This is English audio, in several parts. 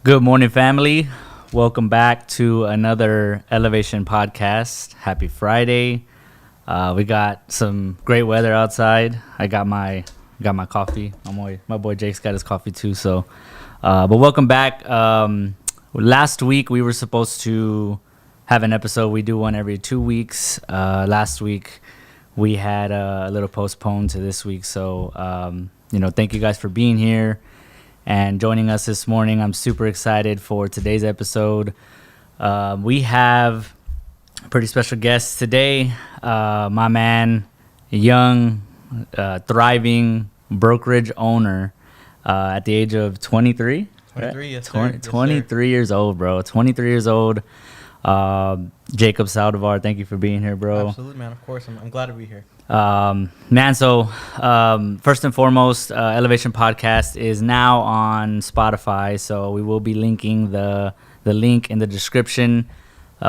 Good morning, family. Welcome back to another Elevation podcast. Happy Friday. We got some great weather outside. I got my coffee. My boy Jake's got his coffee too. But welcome back. Last week we were supposed to have an episode. We do one every 2 weeks. Last week we had a little postponed to this week. So thank you guys for being here and joining us this morning. I'm super excited for today's episode. We have a pretty special guest today. My man, young, thriving brokerage owner at the age of 23. 23, yes, 23 years old, bro. 23 years old. Jacob Saldivar, thank you for being here, bro. Absolutely, man. Of course. I'm glad to be here. First and foremost, Elevation Podcast is now on Spotify, so we will be linking the link in the description.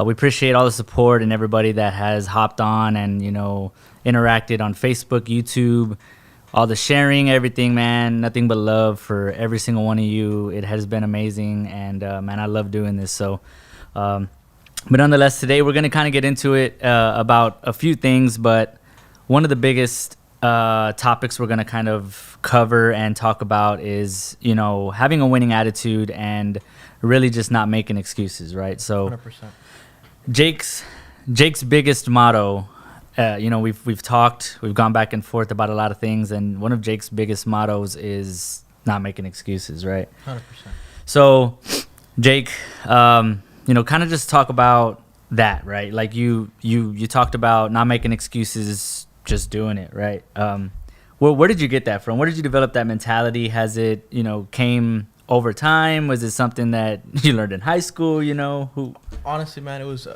We appreciate all the support and everybody that has hopped on and interacted on Facebook, YouTube, all the sharing, everything, man. Nothing but love for every single one of you. It has been amazing, and man, I love doing this. So but nonetheless, today we're going to kind of get into it about a few things, but one of the biggest topics we're going to kind of cover and talk about is, having a winning attitude and really just not making excuses, right? So 100%. Jake's biggest motto, we've talked, we've gone back and forth about a lot of things, and one of Jake's biggest mottos is not making excuses, right? 100%. So, Jake, kind of just talk about that, right? Like you talked about not making excuses, just doing it, right? Where did you get that from? Where did you develop that mentality? Has it, came over time? Was it something that you learned in high school? Honestly, man, it was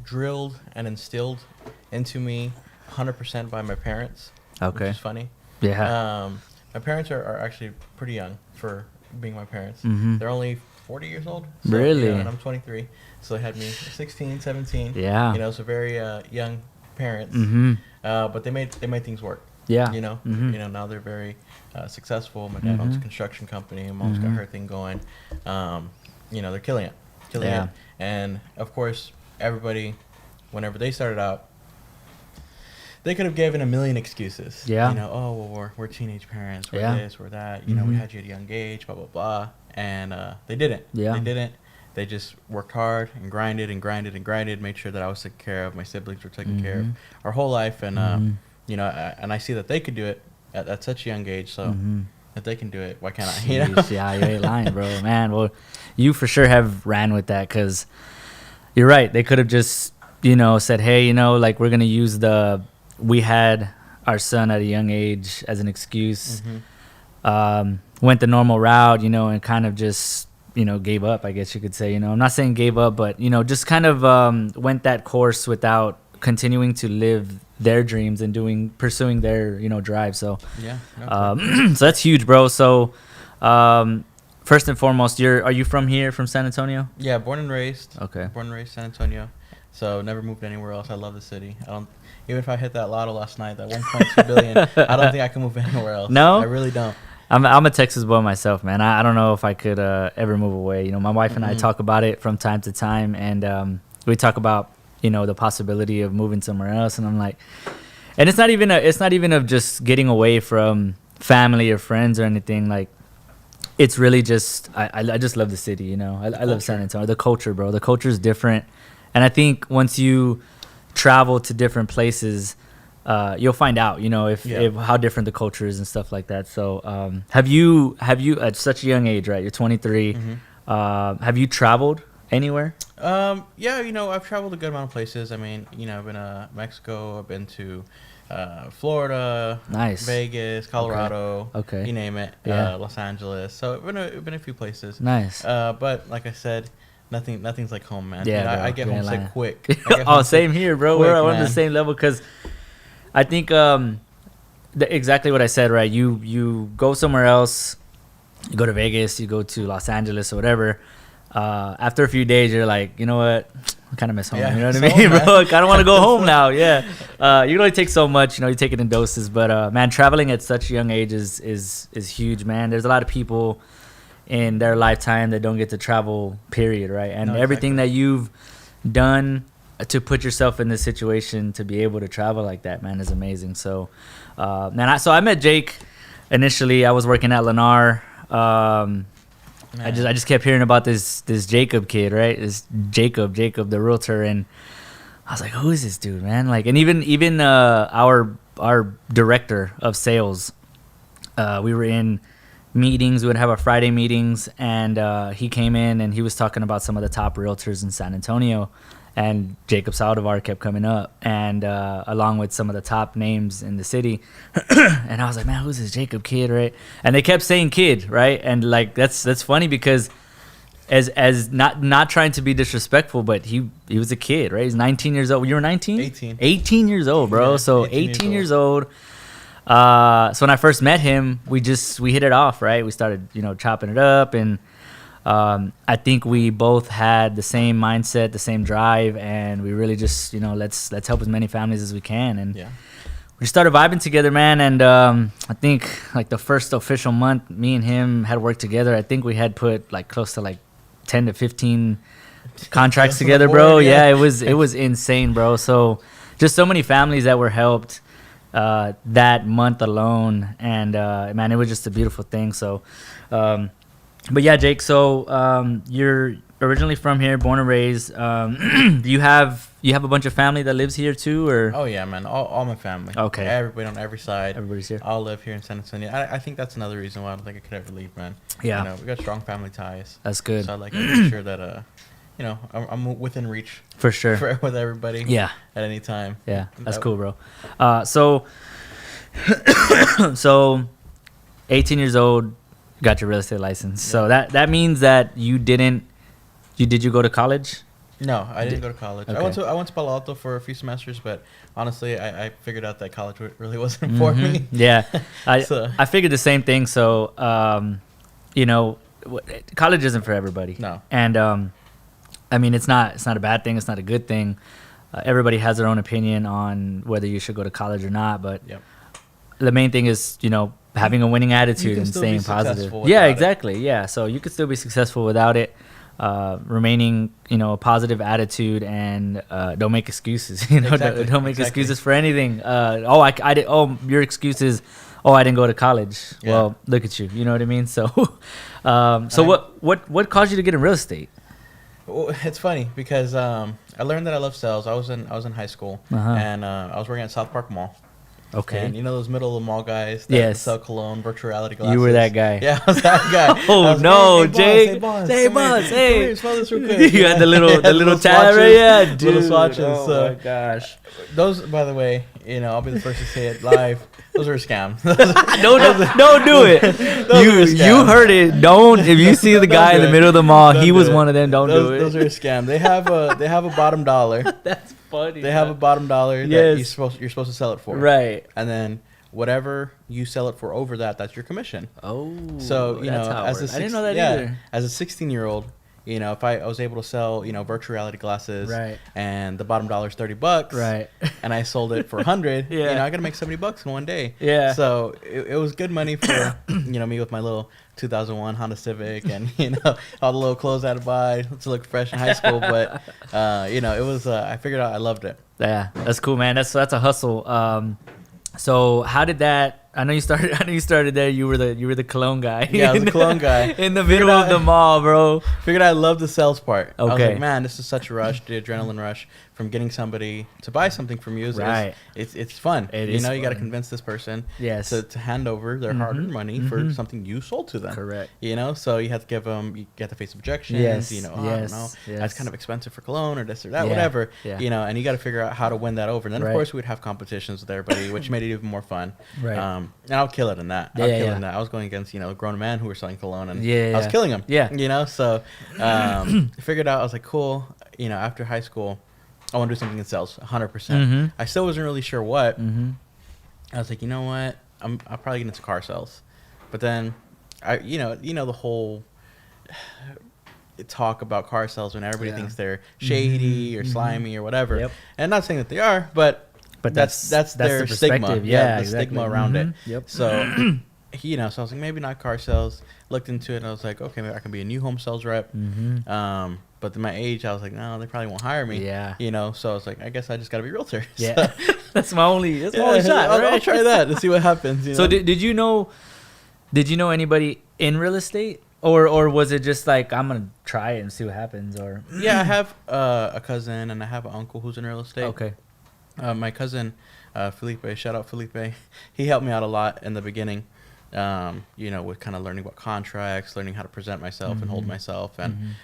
drilled and instilled into me 100% by my parents. Okay. Which is funny. Yeah. My parents are actually pretty young for being my parents. Mm-hmm. They're only 40 years old. So, really? And I'm 23. So they had me 16, 17. Yeah. So very young parents. Mm-hmm. But they made things work. Yeah. Mm-hmm. Now they're very successful. My dad owns a construction company. My mom's got her thing going. They're killing it. And of course, everybody, whenever they started out, they could have given a million excuses. Yeah. We're teenage parents. We're Yeah. this, we're that. We had you at a young age, blah, blah, blah. And they didn't. Yeah. They didn't. They just worked hard and grinded, made sure that I was taken care of, my siblings were taken care of our whole life. And, and I see that they could do it at such a young age. So if they can do it, why can't I? Jeez, yeah, you ain't lying, bro. Man, well, you for sure have ran with that because you're right. They could have just, said, hey, we're going to use we had our son at a young age as an excuse. Went the normal route, and kind of just, gave up, I guess you could say. I'm not saying gave up, but, just kind of went that course without continuing to live their dreams and pursuing their, drive. So, yeah. So that's huge, bro. So, first and foremost, are you from here, from San Antonio? Yeah, born and raised. Okay. Born and raised San Antonio. So never moved anywhere else. I love the city. Even if I hit that lotto last night, that 1.2 billion, I don't think I can move anywhere else. No? I really don't. I'm a Texas boy myself, man. I don't know if I could ever move away. My wife and I talk about it from time to time, and we talk about the possibility of moving somewhere else. And I'm like, and it's not even of just getting away from family or friends or anything. Like, it's really just I just love the city. I love San Antonio. The culture, bro. The culture is different, and I think once you travel to different places, you'll find out, if how different the culture is and stuff like that. So, have you at such a young age, right? You're 23. Have you traveled anywhere? Yeah, I've traveled a good amount of places. I mean, I've been to Mexico. I've been to Florida. Nice. Vegas, Colorado. Okay. You name it. Yeah. Los Angeles. So I've been a few places. Nice. But like I said, nothing's like home, man. Yeah, I get homesick quick. Same here, bro. We're on the same level because I think exactly what I said, right? You go somewhere else, you go to Vegas, you go to Los Angeles or whatever. After a few days, you're like, you know what? I kind of miss home. You know what I mean, bro? I kind of want to go home now. Yeah. You can only take so much. You take it in doses. But man, traveling at such a young age is huge, man. There's a lot of people in their lifetime that don't get to travel, period, right? And No, everything that exactly. you've done to put yourself in this situation to be able to travel like that, man, is amazing. So, so I met Jake initially. I was working at Lennar. I just kept hearing about this Jacob kid, right? This Jacob, the realtor, and I was like, who is this dude, man? Like, and even our director of sales, we were in meetings. We would have our Friday meetings, and he came in and he was talking about some of the top realtors in San Antonio, and Jacob Saldivar kept coming up, and along with some of the top names in the city. And I was like, man, who's this Jacob kid, right? And they kept saying kid, right? And like that's funny because as not trying to be disrespectful, but he was a kid, right? He's 19 years old. You were 19? 18 years old, bro. Yeah, So 18 years old. So when I first met him, we hit it off, right? We started, chopping it up, and I think we both had the same mindset, the same drive, and we really just, let's help as many families as we can. And we started vibing together, man. And I think like the first official month, me and him had worked together. I think we had put like close to like 10 to 15 contracts together, bro. Yeah, it was insane, bro. So just so many families that were helped that month alone, and man, it was just a beautiful thing. So but yeah, Jake, so you're originally from here, born and raised. Do you have a bunch of family that lives here too, or? Oh yeah, man, all my family. Okay. Everybody on every side. Everybody's here. All live here in San Antonio. I think that's another reason why I don't think I could ever leave, man. Yeah. We got strong family ties. That's good. So I like to make sure that I'm within reach For sure. with everybody. Yeah. At any time. Yeah, that's cool, bro. So 18 years old, got your real estate license. Yeah. So that means that did you go to college? No, I didn't go to college. Okay. I went to Palo Alto for a few semesters, but honestly, I figured out that college really wasn't for me. Yeah, I figured the same thing. So, college isn't for everybody. No. And I mean, it's not a bad thing. It's not a good thing. Everybody has their own opinion on whether you should go to college or not. But the main thing is, having a winning attitude and staying positive. Yeah, exactly. Yeah, so you could still be successful without it. Remaining, a positive attitude, and don't make excuses. Don't make excuses for anything. Your excuse is, I didn't go to college. Yeah. Well, look at you. You know what I mean? So, what caused you to get in real estate? Well, it's funny because I learned that I love sales. I was in high school, and I was working at South Park Mall. Okay. And those middle of the mall guys that sell cologne, virtual reality glasses. You were that guy. Yeah, I was that guy. Oh no, Jake! Hey boss, hey, come here, smell this real quick. You had the little tab, right? Yeah, dude. Little swatches. Oh my gosh. Those, by the way, I'll be the first to say it live. Those are a scam. Don't do it. You heard it. Don't. If you see the guy in the middle of the mall, he was one of them. Don't do it. Those are a scam. They have a bottom dollar. That's funny. They have a bottom dollar that you're supposed to sell it for. Right. And then whatever you sell it for over that's your commission. Oh. So I didn't know that either. As a 16-year-old. If I was able to sell, virtual reality glasses, right, and the bottom dollar is $30, right, and I sold it for $100, yeah, I gotta make $70 in one day. Yeah. So it was good money for, me with my little 2001 Honda Civic and, all the little clothes I had to buy to look fresh in high school. But, it was, I figured out I loved it. Yeah, that's cool, man. That's a hustle. So how did that? I know you started there. You were the cologne guy. Yeah, I was the cologne guy in the middle of the mall, bro. Figured I loved the sales part. Okay. I was like, man, this is such a rush, the adrenaline rush from getting somebody to buy something from you. Right. It's fun. You got to convince this person. Yes. To hand over their hard-earned money for something you sold to them. Correct. So you have to give them. You get to face objections. Yes. I don't know. Yes. That's kind of expensive for cologne or this or that, whatever. Yeah. And you got to figure out how to win that over. And then of course we'd have competitions with everybody, which made it even more fun. Right. And I'll kill it in that. I was going against grown men who were selling cologne, and I was killing them. Yeah. So I figured out, I was like, cool. After high school, I want to do something in sales, 100%. I still wasn't really sure what. I was like, you know what? I'll probably get into car sales. But then, the whole talk about car sales when everybody thinks they're shady or slimy or whatever. Yep. And not saying that they are, but that's their the stigma. Yeah, the exactly. stigma around it. Yep. So so I was like, maybe not car sales. Looked into it, and I was like, okay, maybe I can be a new home sales rep. But at my age, I was like, no, they probably won't hire me. Yeah. So I was like, I guess I just got to be a realtor. Yeah. So, that's my only shot. I'll try that to see what happens. So did you know anybody in real estate? Or was it just like, I'm going to try it and see what happens? Or yeah, I have a cousin and I have an uncle who's in real estate. Okay. My cousin, Felipe, shout out Felipe. He helped me out a lot in the beginning, with kind of learning about contracts, learning how to present myself and hold myself. And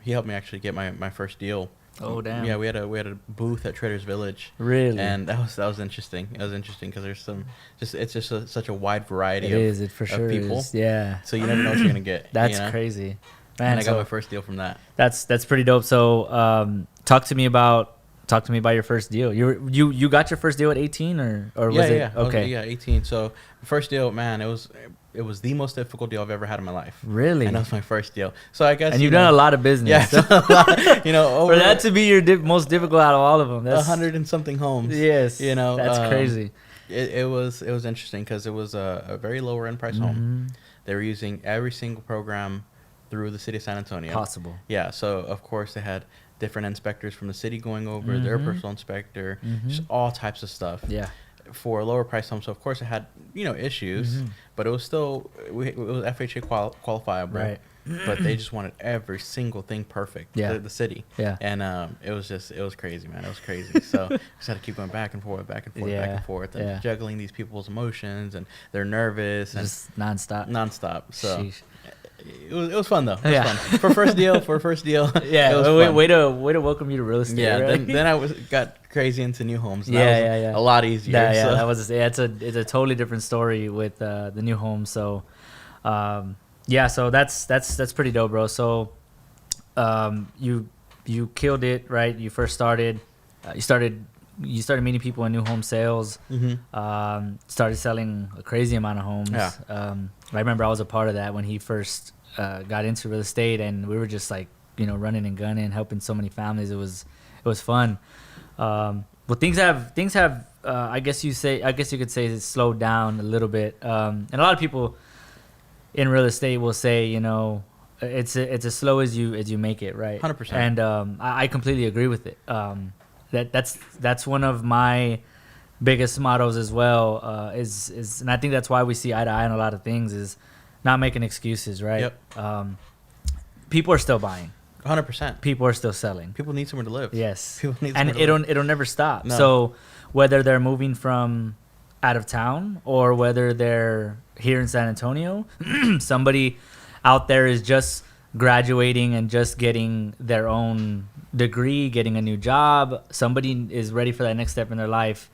he helped me actually get my first deal. Oh, damn. Yeah, we had a booth at Traders Village. Really? And that was interesting. It was interesting because there's such a wide variety it for sure people. Is. Yeah. So you never know what you're gonna get. That's crazy. Man, and I got my first deal from that. That's pretty dope. So talk to me about your first deal. You got your first deal at 18 or was it? Yeah. Okay. 18. So the first deal, man, it was the most difficult deal I've ever had in my life. Really? And that was my first deal. So I guess. And you've done a lot of business. Yeah. So, for that to be your most difficult out of all of them, that's 100 and something homes. Yes. That's crazy. It was interesting because it was a very lower end price home. They were using every single program through the city of San Antonio. Possible. Yeah. So of course they had different inspectors from the city going over, their personal inspector, just all types of stuff. Yeah. For a lower price home. So of course it had, issues, but it was still, it was FHA qualifiable. Right. But they just wanted every single thing perfect. Yeah. The city. Yeah. And it was crazy, man. It was crazy. So just had to keep going back and forth, back and forth, and juggling these people's emotions, and they're nervous and just nonstop. So Sheesh. it was fun though. It was fun. For first deal. Yeah. It was fun. Way to welcome you to real estate. Yeah. Right? Then I got crazy into new homes. And Yeah. A lot easier. Yeah. So. That was it's a totally different story with the new home. So, so that's pretty dope, bro. So, you killed it, right? You first started. You started meeting people in new home sales. Started selling a crazy amount of homes. Yeah. I remember I was a part of that when he first got into real estate, and we were just like, running and gunning, helping so many families. It was fun. Well, things have I guess you could say it's slowed down a little bit. And a lot of people in real estate will say, it's as slow as you make it, right? 100%. And I completely agree with it. That's one of my biggest mottos as well. Is and I think that's why we see eye to eye on a lot of things, is not making excuses, right? Yep. People are still buying. 100%. People are still selling. People need somewhere to live. Yes. People need and somewhere to live. it'll never stop. No. So whether they're moving from out of town or whether they're here in San Antonio, somebody out there is just graduating and just getting their own degree, getting a new job. Somebody is ready for that next step in their life.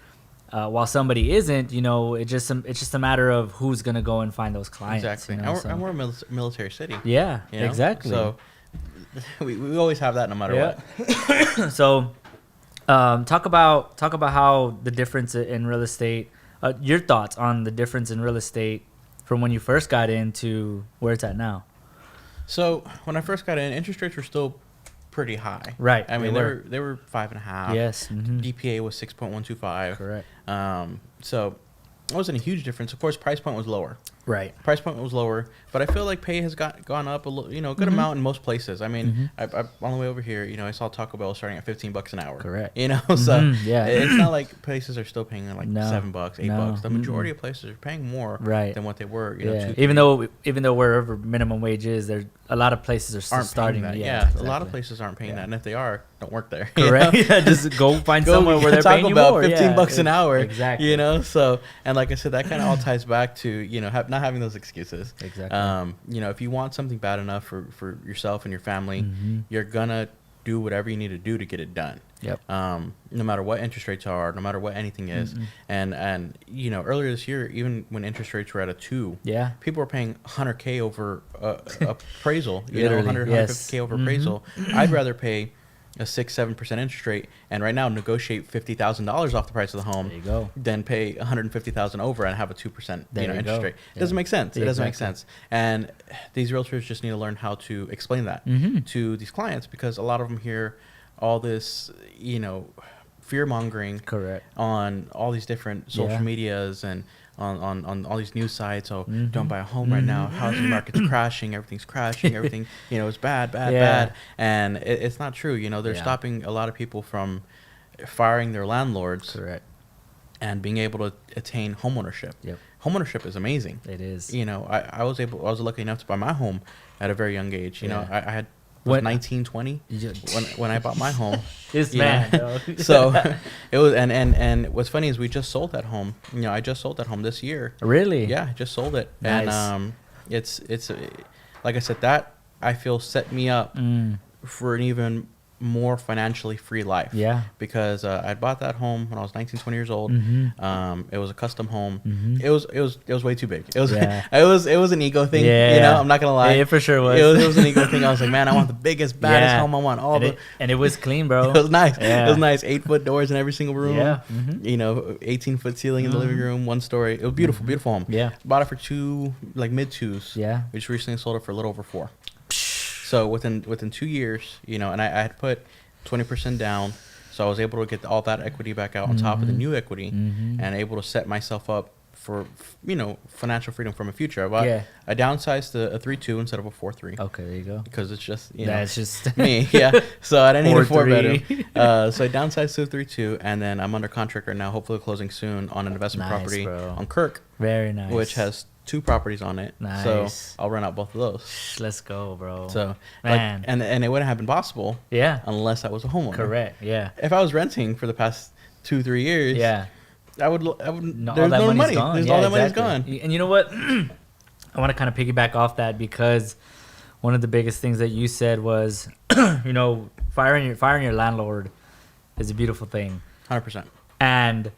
While somebody isn't, it's just a matter of who's gonna go and find those clients. Exactly. And we're a military city. Yeah, exactly. So we always have that no matter what. So talk about how the difference in real estate, your thoughts on the difference in real estate from when you first got into where it's at now. So when I first got in, interest rates were still pretty high. Right. I mean, they were 5.5. Yes. Mm-hmm. DPA was 6.125. Correct. So it wasn't a huge difference. Of course, price point was lower. Right. Price point was lower, but I feel like pay has gone up a little, good amount in most places. I mean, I on the way over here, I saw Taco Bell starting at $15 an hour. Correct. So yeah, it's not like places are still paying like $7, $8. No. The majority of places are paying more than what they were. Yeah. Even though wherever minimum wage is, there a lot of places are still starting that. Yeah, exactly. A lot of places aren't paying that, and if they are, don't work there. Correct. Yeah, just go find somewhere where they're paying you more. $15 an hour. Exactly. So, and like I said, that kind of all ties back to not having those excuses. Exactly. If you want something bad enough for yourself and your family, you're gonna do whatever you need to do to get it done. Yep. No matter what interest rates are, no matter what anything is, and earlier this year, even when interest rates were at a 2, people were paying $100K over appraisal. $150K over appraisal. I'd rather pay a 6-7% interest rate, and right now negotiate $50,000 off the price of the home. There you go. Then pay $150,000 over and have a 2% interest rate. It doesn't make sense. Yeah, it doesn't make sense. And these realtors just need to learn how to explain that to these clients, because a lot of them hear all this, fear mongering Correct. on all these different social medias and on all these news sites. Oh, don't buy a home right now. Housing market's crashing. Everything's crashing. Everything, is bad. And it's not true. They're stopping a lot of people from firing their landlords. Correct. And being able to attain homeownership. Yep. Homeownership is amazing. It is. I was lucky enough to buy my home at a very young age. I had was 19, 20 when I bought my home. This man. So it was, and what's funny is we just sold that home. I just sold that home this year. Really? Yeah, I just sold it. Nice. And it's like I said, that I feel set me up for an even more financially free life. Yeah. Because I bought that home when I was 19, 20 years old. It was a custom home. It was way too big. It was it was an ego thing. I'm not gonna lie. Yeah, it for sure was. It was an ego thing. I was like, man, I want the biggest, baddest home. I want all and it was clean, bro. It was nice. Yeah. It was nice. 8-foot doors in every single room. Yeah. 18-foot ceiling in the living room, 1 story. It was beautiful, beautiful home. Yeah. Bought it for mid 2s. Yeah. We just recently sold it for a little over 4. So within 2 years, and I had put 20% down, so I was able to get all that equity back out on top of the new equity, and able to set myself up for financial freedom from a future. I downsized to a 3.2 instead of a 4.3. Okay, there you go. Because it's just that's just me, yeah. So I didn't need a 4 bedroom. 4.3. So I downsized to a 3.2, and then I'm under contract right now, hopefully closing soon on an investment property on Kirk. Very nice. Which has 2 properties on it. Nice. So I'll rent out both of those. Let's go, bro. So man, and it wouldn't have been possible. Yeah. Unless I was a homeowner. Correct. Yeah. If I was renting for the past 2-3 years. Yeah. I would. No, there's no money. Gone. There's all that money's gone. And you know what? I want to kind of piggyback off that, because one of the biggest things that you said was, firing your landlord is a beautiful thing. 100%. And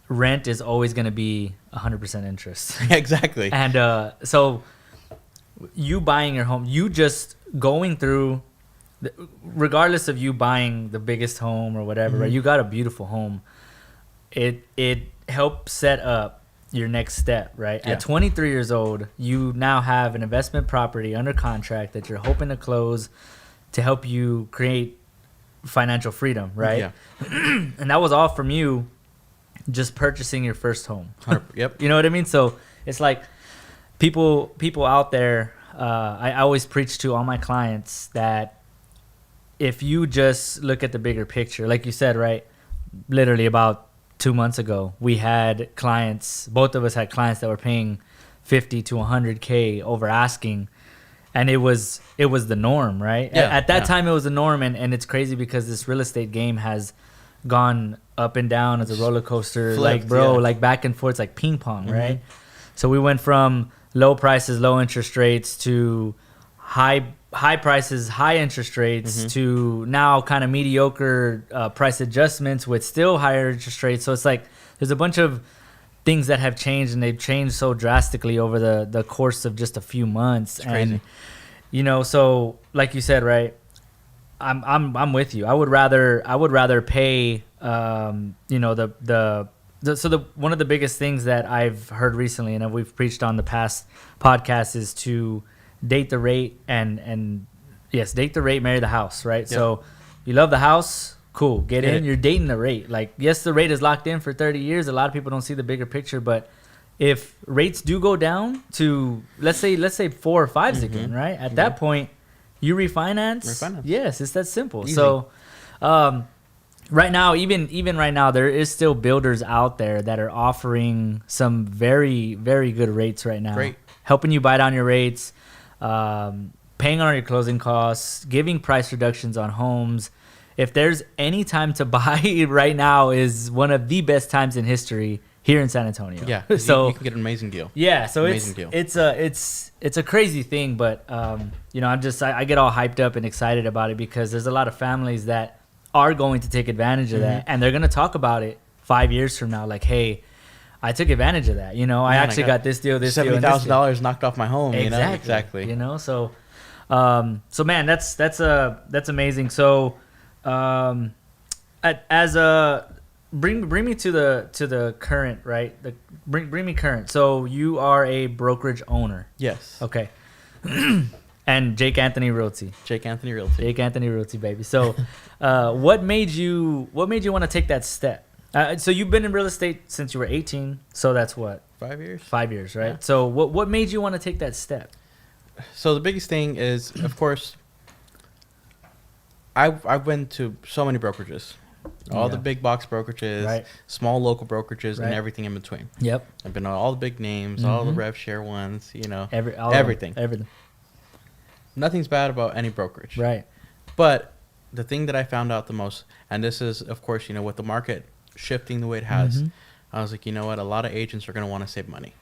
rent is always going to be 100% interest. Exactly. And so you buying your home, you just going through, regardless of you buying the biggest home or whatever, right? You got a beautiful home. It helps set up your next step, right? Yeah. At 23 years old, you now have an investment property under contract that you're hoping to close to help you create financial freedom, right? Yeah. And that was all from you just purchasing your first home. Yep. You know what I mean? So it's like people out there, I always preach to all my clients that if you just look at the bigger picture, like you said, right? Literally about 2 months ago, we had clients, both of us had clients that were paying 50 to 100K over asking. And it was the norm, right? Yeah, at that time, it was the norm. And it's crazy because this real estate game has gone up and down as a roller coaster. Flipped, like back and forth, like ping pong, right? So we went from low prices, low interest rates to high prices, high interest rates to now kind of mediocre price adjustments with still higher interest rates. So it's like there's a bunch of things that have changed, and they've changed so drastically over the course of just a few months. It's crazy. And so like you said, right? I'm with you. I would rather pay one of the biggest things that I've heard recently, and we've preached on the past podcast, is to date the rate and yes, date the rate, marry the house, right? Yep. So you love the house, cool, get in. You're dating the rate. Like, yes, the rate is locked in for 30 years. A lot of people don't see the bigger picture, but if rates do go down to let's say 4 or 5s again, right? At that point, you refinance. Yes, it's that simple. Easy. So right now, even right now, there is still builders out there that are offering some very, very good rates right now. Great. Helping you buy down your rates, paying on your closing costs, giving price reductions on homes. If there's any time to buy right now, is one of the best times in history here in San Antonio. Yeah, so you can get an amazing deal. Yeah, so amazing it's a crazy thing, but I get all hyped up and excited about it because there's a lot of families that are going to take advantage of that, and they're going to talk about it 5 years from now, like, hey, I took advantage of that. I actually got this deal, this deal, $70,000 knocked off my home. Exactly. So man, that's amazing. So bring me to the current, right? Bring me current. So you are a brokerage owner. Yes. Okay. And Jake Anthony Realty. Jake Anthony Realty, baby. So what made you want to take that step? So you've been in real estate since you were 18. So that's what? 5 years. 5 years, right? Yeah. So what made you want to take that step? So the biggest thing is, of course, I've been to so many brokerages, all the big box brokerages, right. small local brokerages, Right. and everything in between. Yep. I've been on all the big names, all the rev share ones, Everything. Nothing's bad about any brokerage. Right. But the thing that I found out the most, and this is, of course, with the market shifting the way it has, I was like, you know what? A lot of agents are going to want to save money.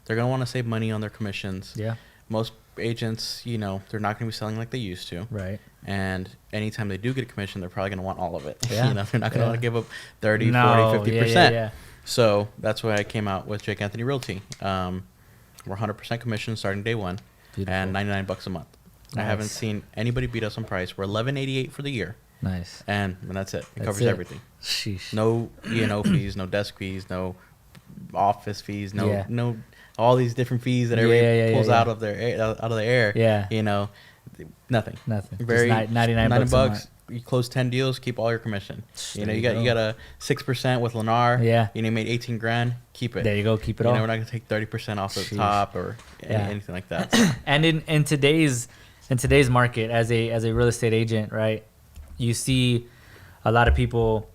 They're going to want to save money on their commissions. Yeah. Most agents, they're not going to be selling like they used to. Right. And anytime they do get a commission, they're probably going to want all of it. Yeah. They're not going to want to give up 30, No, 40, 50%. Yeah. So that's why I came out with Jake Anthony Realty. We're 100% commission starting day one. Beautiful. And $99 a month. Nice. I haven't seen anybody beat us on price. We're $11.88 for the year. Nice. And that's it. It That's covers it. everything. Sheesh. No E&O fees, no desk fees, no office fees, no all these different fees that everybody pulls out of their out of the air. Yeah. Nothing. Very just $99 You close 10 deals, keep all your commission. There You got a 6% with Lennar. Yeah. You made $18,000. Keep it. There you go. Keep it all. We're not gonna take 30% off the top or anything like that. And in today's market, as a real estate agent, right, you see a lot of people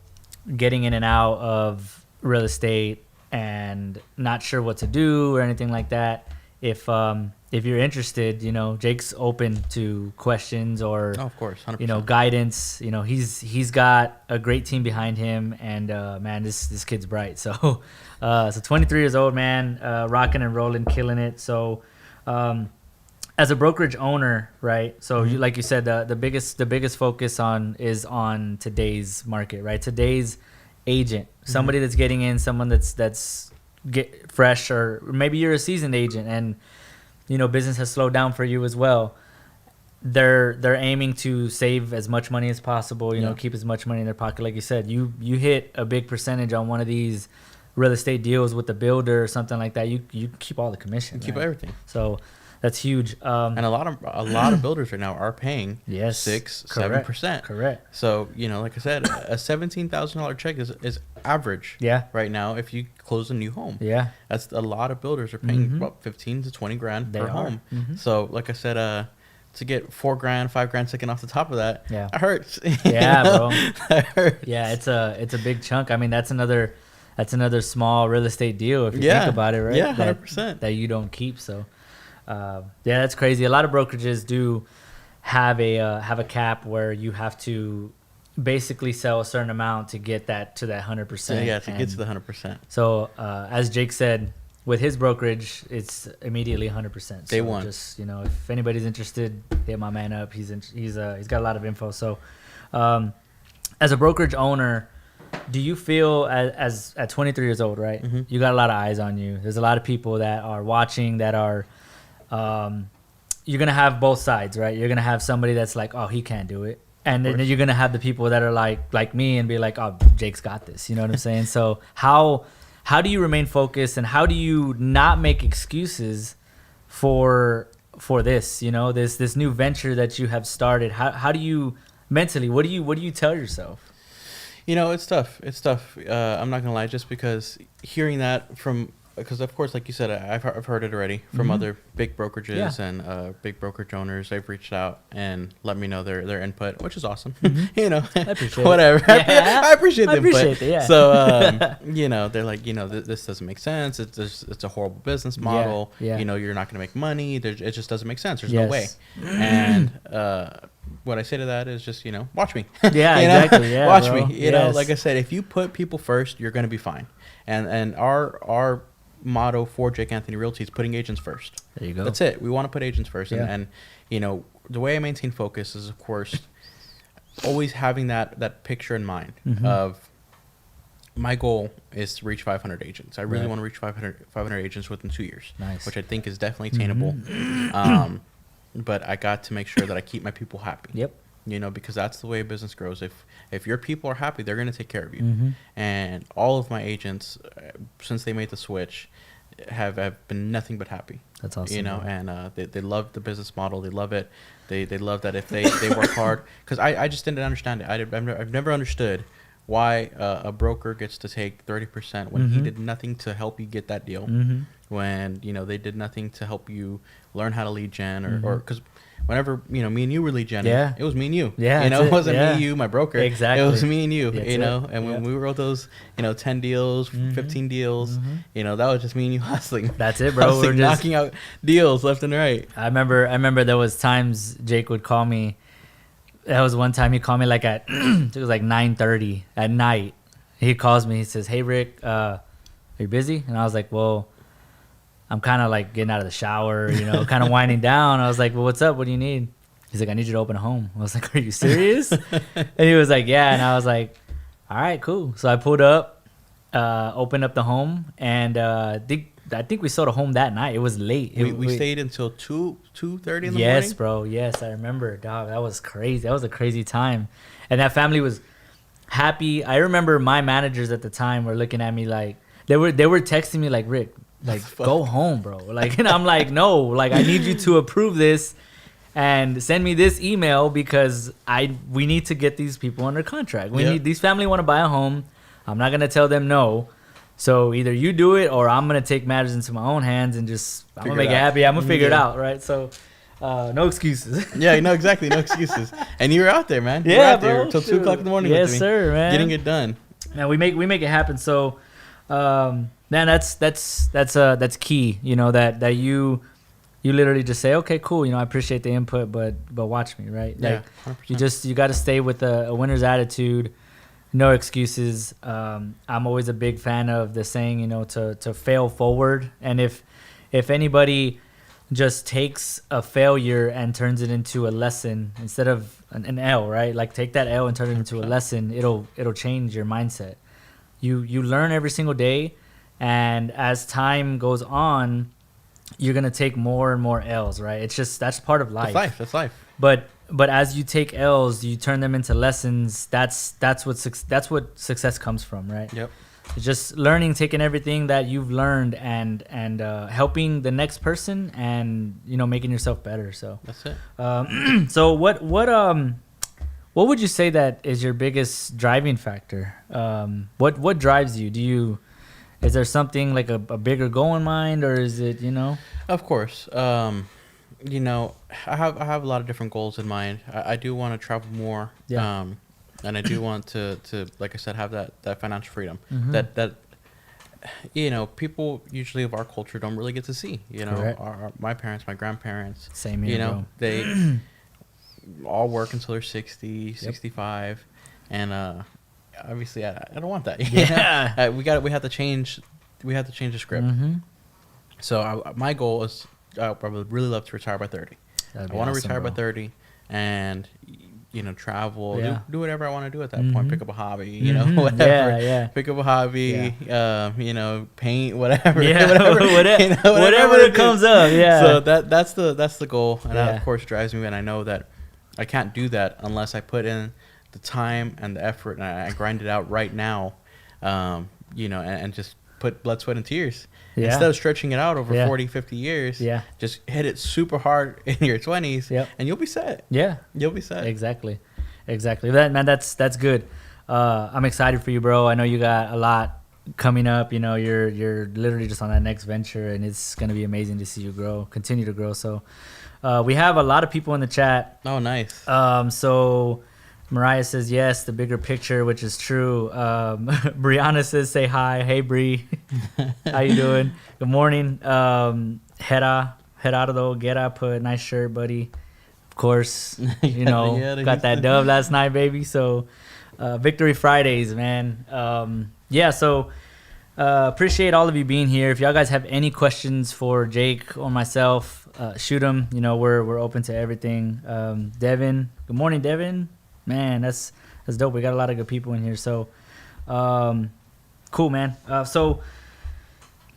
getting in and out of real estate and not sure what to do or anything like that. If you're interested, Jake's open to questions or of course, 100%. guidance. He's got a great team behind him, and man, this kid's bright. So 23 years old, man, rocking and rolling, killing it. So as a brokerage owner, right? So like you said, the biggest focus is on today's market, right? Today's agent, somebody that's getting in, someone that's get fresh, or maybe you're a seasoned agent and business has slowed down for you as well. They're aiming to save as much money as possible, keep as much money in their pocket. Like you said, you hit a big percentage on one of these real estate deals with the builder or something like that. You keep all the commission. Keep right? everything. So that's huge. And a lot of builders right now are paying 6-7%. Correct. So like I said, a $17,000 check is average. Yeah. Right now, if you close a new home. Yeah. That's a lot of builders are paying about 15 to 20 grand per home. So like I said, to get $4 grand, $5 grand taken off the top of that, it hurts. Yeah, bro. That hurts. Yeah, it's a big chunk. I mean, that's another small real estate deal if you think about it, right? Yeah, 100%. That you don't keep. So, that's crazy. A lot of brokerages do have a cap where you have to basically sell a certain amount to get that to that 100%. Yeah, to get to the 100%. So, as Jake said, with his brokerage, it's immediately 100%. Day one. Just if anybody's interested, hit my man up. He's got a lot of info. So, as a brokerage owner, do you feel as at 23 years old, right? You got a lot of eyes on you. There's a lot of people that are watching, that are you're gonna have both sides, right? You're gonna have somebody that's like, oh, he can't do it, and then you're gonna have the people that are like me and be like, oh, Jake's got this. You know what I'm saying? So how do you remain focused, and how do you not make excuses for this? This new venture that you have started. How do you mentally? What do you tell yourself? It's tough. I'm not gonna lie, just because hearing that because of course, like you said, I've heard it already from other big brokerages and big brokerage owners. They've reached out and let me know their input, which is awesome. I appreciate whatever. I appreciate the input. It, yeah. So they're like, this doesn't make sense. It's a horrible business model. Yeah. You're not gonna make money. It just doesn't make sense. There's no way. And what I say to that is just, watch me. Yeah, exactly. Yeah, watch bro. me. Like I said, if you put people first, you're gonna be fine. And our motto for Jake Anthony Realty is putting agents first. There you go. That's it. We want to put agents first. Yeah. And the way I maintain focus is, of course, always having that picture in mind of my goal is to reach 500 agents. I really want to reach 500 agents within 2 years, which I think is definitely attainable. But I got to make sure that I keep my people happy. Yep. Because that's the way business grows. If your people are happy, they're going to take care of you. And all of my agents, since they made the switch, have been nothing but happy. That's awesome. And they love the business model. They love it. They love that if they work hard. Because I just didn't understand it. I've never understood why a broker gets to take 30% when he did nothing to help you get that deal, when they did nothing to help you learn how to lead gen, or because whenever me and you were lead gen, it was me and you. It wasn't me, you, my broker. Exactly. It was me and you. That's And when we wrote those 10 deals, 15 deals, that was just me and you hustling. That's it, bro. We're just knocking out deals left and right. I remember there was times Jake would call me. That was one time he called me like at it was like 9:30 at night. He calls me. He says, "Hey Rick, are you busy?" And I was like, "Well, I'm kind of like getting out of the shower, kind of winding down." I was like, "Well, what's up? What do you need?" He's like, "I need you to open a home." I was like, "Are you serious?" And he was like, "Yeah." And I was like, "All right, cool." So I pulled up, opened up the home, and I think we sold a home that night. It was late. We stayed until 2:30 in the morning. Yes, bro. Yes, I remember. Dog, that was crazy. That was a crazy time, and that family was happy. I remember my managers at the time were looking at me like they were texting me like, "Rick, like go home, bro." Like, and I'm like, "No, like I need you to approve this and send me this email because we need to get these people under contract. We need these family want to buy a home. I'm not gonna tell them no." So either you do it or I'm going to take matters into my own hands and I'm going to make it happy. I'm going to figure it out, right? So no excuses. Yeah, no, exactly. No excuses. And you were out there, man. Yeah, you were out bro. there till 2 o'clock in the morning yes, with me. Sir, man. Getting it done. Man, we make it happen. So, man, that's key, that you literally just say, okay, cool. I appreciate the input, but watch me, right? Like 100%. you got to stay with a winner's attitude. No excuses. I'm always a big fan of the saying, to fail forward. And if anybody just takes a failure and turns it into a lesson instead of an L, right? Like take that L and turn it into a lesson. It'll change your mindset. You learn every single day, and as time goes on, you're gonna take more and more L's, right? It's just that's part of life. That's life. But as you take L's, you turn them into lessons. That's what success comes from, right? Yep. It's just learning, taking everything that you've learned and helping the next person, and making yourself better. So that's it. So what would you say that is your biggest driving factor? What drives you? Is there something like a bigger goal in mind, or is it Of course. I have a lot of different goals in mind. I do want to travel more. Yeah. And I do want to like I said, have that financial freedom that people usually of our culture don't really get to see. My parents, my grandparents. Same here, bro. They all work until they're 60, 65, and obviously I don't want that. Yeah. We have to change the script. So my goal is I would really love to retire by 30. I want to retire by 30 and travel, do whatever I want to do at that point. Pick up a hobby, whatever. Pick up a hobby, paint, whatever. Yeah, whatever, whatever that comes up. Yeah. So that's the goal, and that of course drives me. And I know that I can't do that unless I put in the time and the effort, and I grind it out right now, and just put blood, sweat, and tears. Yeah. Instead of stretching it out over 40, 50 years, just hit it super hard in your 20s, and you'll be set. Yeah. You'll be set. Exactly. That's good. I'm excited for you, bro. I know you got a lot coming up. You're literally just on that next venture, and it's going to be amazing to see you continue to grow. So we have a lot of people in the chat. Oh, nice. So Mariah says yes, the bigger picture, which is true. Briana says say hi. Hey, Bree. How you doing? Good morning. Gerardo Guerra put nice shirt, buddy. Of course, got that dub last night, baby. So Victory Fridays, man. So appreciate all of you being here. If y'all guys have any questions for Jake or myself, shoot them. We're open to everything. Devin, good morning, Devin. Man, that's dope. We got a lot of good people in here. So, cool, man. So,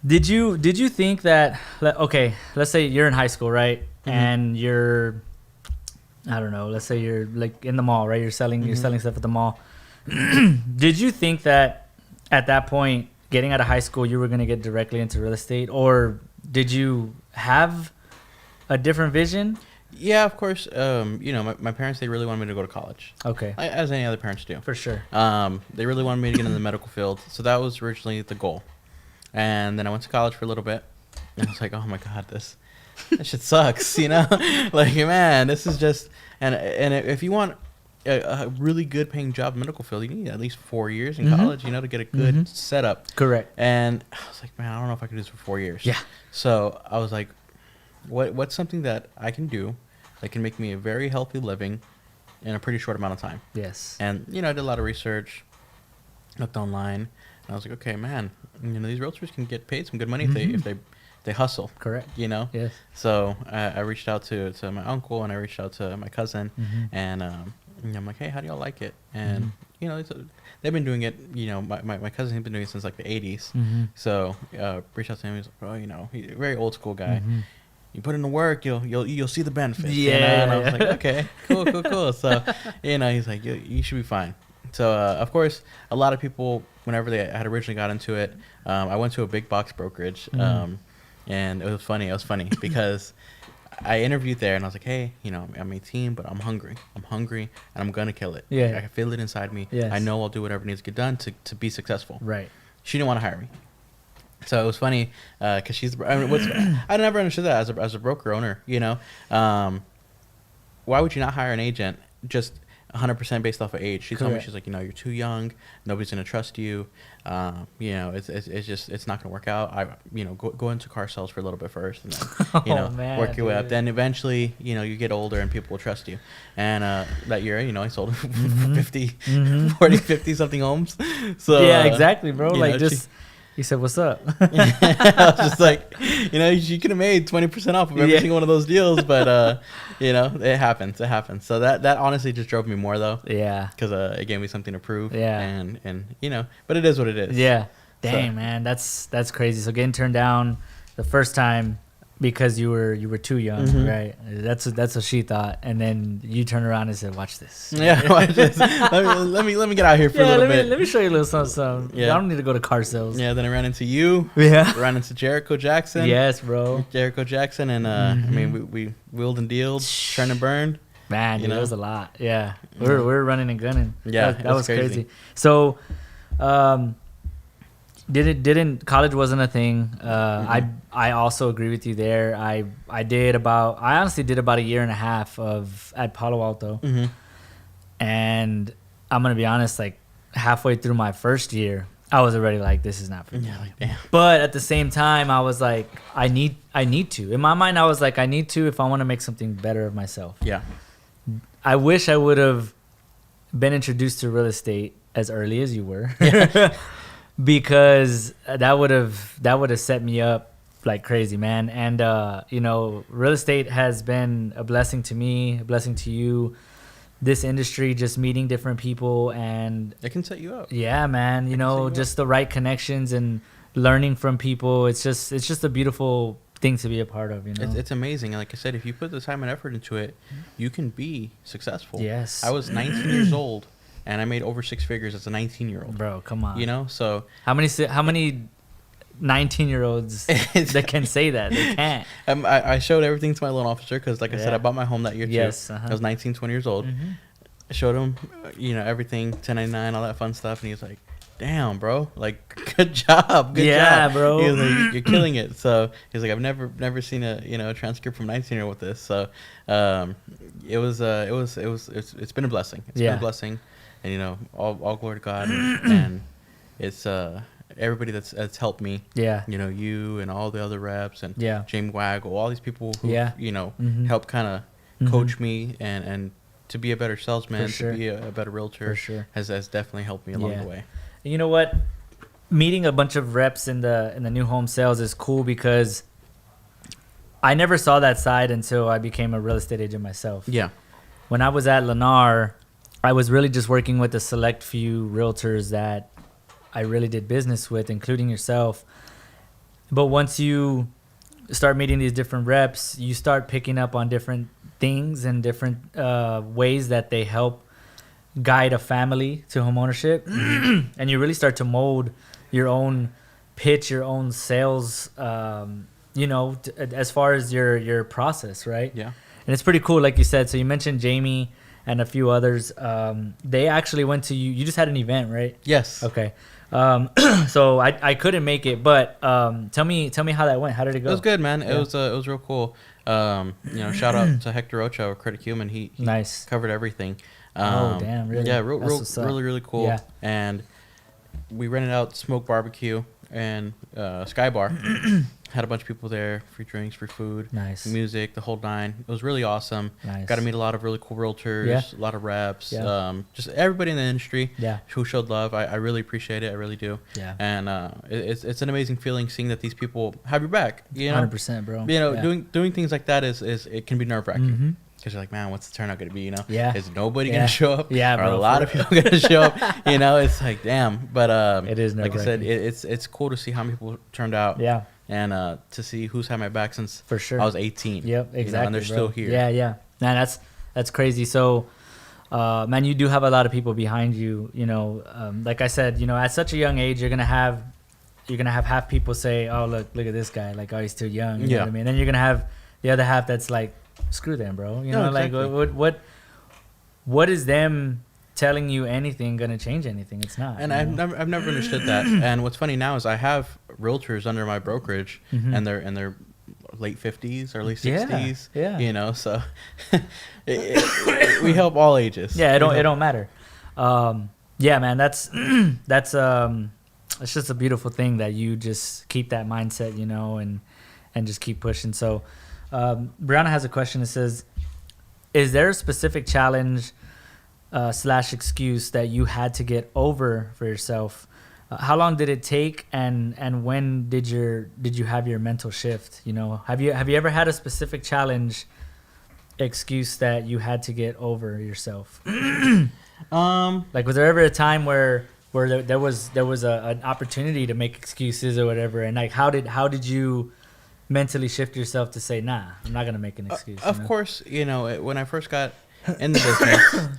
did you think that? Okay, let's say you're in high school, right? And you're, I don't know. Let's say you're like in the mall, right? You're selling stuff at the mall. Did you think that at that point, getting out of high school, you were gonna get directly into real estate, or did you have a different vision? Yeah, of course. You know, my parents, they really wanted me to go to college. Okay. As any other parents do. For sure. They really wanted me to get into the medical field. So that was originally the goal. And then I went to college for a little bit. And I was like, oh my God, this shit sucks, you know? Like, man, this is just... And if you want a really good paying job in the medical field, you need at least 4 years in college, you know, to get a good setup. Correct. And I was like, man, I don't know if I can do this for 4 years. Yeah. So I was like, what's something that I can do that can make me a very healthy living in a pretty short amount of time? Yes. And, you know, I did a lot of research, looked online, and I was like, okay, man, you know, these realtors can get paid some good money if they hustle. Correct. You know? Yes. So I reached out to my uncle, and I reached out to my cousin, and I'm like, hey, how do y'all like it? And, you know, they've been doing it, you know, my cousin has been doing it since like the 80s. So reached out to him. He's like, oh, you know, he's a very old school guy. You put in the work, you'll see the benefits. Yeah. You know? And I was like, okay, cool. So, you know, he's like, you should be fine. So, of course, a lot of people, whenever they had originally got into it, I went to a big box brokerage, and it was funny. Because I interviewed there, and I was like, hey, you know, I'm 18, but I'm hungry, and I'm gonna kill it. Yeah. I can feel it inside me. Yes. I know I'll do whatever needs to get done to be successful. Right. She didn't want to hire me. So it was funny because I never understood that as a broker owner. You know, why would you not hire an agent just 100% based off of age? She told me, she's like, you know, you're too young. Nobody's gonna trust you. You know, it's not gonna work out. Go into car sales for a little bit first, and then work your way up. Then eventually, you know, you get older and people will trust you. And that year, you know, I sold 50 something homes. So yeah, exactly, bro. Like know, he said, what's up? I was just like, you know, you could have made 20% off of every single one of those deals, but, you know, it happens. So that honestly just drove me more, though. Yeah. Because it gave me something to prove. Yeah. And you know, but it is what it is. Yeah. Dang, man. That's crazy. So getting turned down the first time because you were too young, right? That's what she thought, and then you turn around and said, "Watch this." Yeah, watch this. let me get out here for a little bit. Let me show you a little something. Yeah. I don't need to go to car sales. Yeah. Then I ran into you. Yeah. Ran into Jericho Jackson. Yes, bro. Jericho Jackson, and I mean, we wheeled and dealed, turned and burned. Man, dude, it was a lot. Yeah, we're running and gunning. Yeah, that was crazy. So, didn't college wasn't a thing. I also agree with you there. I honestly did about a year and a half at Palo Alto, and I'm gonna be honest, like halfway through my first year, I was already like, this is not for me. Yeah, like, damn. But at the same time, I was like, I need to. In my mind, I was like, I need to if I want to make something better of myself. Yeah. I wish I would have been introduced to real estate as early as you were. Yeah. Because that would have set me up like crazy, man. And you know, real estate has been a blessing to me, a blessing to you. This industry, just meeting different people, and it can set you up. Yeah, man. You know, just the right connections and learning from people. It's just a beautiful thing to be a part of. You know, it's amazing. And like I said, if you put the time and effort into it, you can be successful. Yes. I was 19 years old. And I made over 6 figures as a 19-year-old. Bro, come on. You know, so how many 19-year-olds that can say that? They can't. I showed everything to my loan officer because, like I said, I bought my home that year too. Yes, I was 19, 20 years old. I showed him, you know, everything, 1099, all that fun stuff, and he was like, "Damn, bro, like, good job, good job, bro. He was like, "You're killing it." So he's like, "I've never seen a transcript from 19-year with this." So it's been a blessing. It's been a blessing. And, you know, all glory to God. And it's everybody that's helped me. Yeah. You know, you and all the other reps and James Waggle, all these people who, you know, help kind of coach me and to be a better salesman, to be a better realtor has definitely helped me along the way. And you know what? Meeting a bunch of reps in the new home sales is cool because I never saw that side until I became a real estate agent myself. Yeah. When I was at Lennar, I was really just working with a select few realtors that I really did business with, including yourself. But once you start meeting these different reps, you start picking up on different things and different ways that they help guide a family to homeownership. And you really start to mold your own pitch, your own sales, you know, as far as your process, right? Yeah. And it's pretty cool, like you said. So you mentioned Jamie and a few others. They actually went to you just had an event, right? Yes. Okay. So I couldn't make it, but tell me how that went. How did it go? It was good, man. It was real cool. Shout out to Hector Ocho, a Critic Human. He nice. covered everything. Oh damn, really? Yeah, really cool. Yeah. And we rented out Smoke Barbecue and Sky Bar. Had a bunch of people there, free drinks, free food, nice music, the whole nine. It was really awesome. Nice. Got to meet a lot of really cool realtors, a lot of reps, just everybody in the industry who showed love. I really appreciate it. I really do. Yeah. And it's an amazing feeling seeing that these people have your back. 100%, bro. Doing things like that is it can be nerve wracking. Mm-hmm. Because you're like, man, what's the turnout going to be, Is nobody going to show up? Yeah, Are bro, a lot of people going to show up? It's like, damn. But it is like I said, it's cool to see how many people turned out. Yeah. And to see who's had my back since for sure I was 18. Yep, exactly. And they're still here. Yeah. Man, that's crazy. So, man, you do have a lot of people behind you. Like I said, at such a young age, you're gonna have half people say, "Oh, look at this guy. Like, oh, he's too young." You know what I mean? And then you're gonna have the other half that's like, "Screw them, bro." Exactly. Like, what is them telling you anything gonna change anything? It's not. And I've never understood that. And what's funny now is I have realtors under my brokerage, and they're in their late 50s, early 60s. Yeah. So we help all ages. Yeah, it don't matter. Yeah, man, that's it's just a beautiful thing that you just keep that mindset, and just keep pushing. So, Briana has a question that says, "Is there a specific challenge / excuse that you had to get over for yourself? How long did it take, and when did you have your mental shift? Have you ever had a specific challenge excuse that you had to get over yourself? Like, was there ever a time where there was an opportunity to make excuses or whatever, and like how did you mentally shift yourself to say, nah, I'm not gonna make an excuse? Of course, when I first got in the business,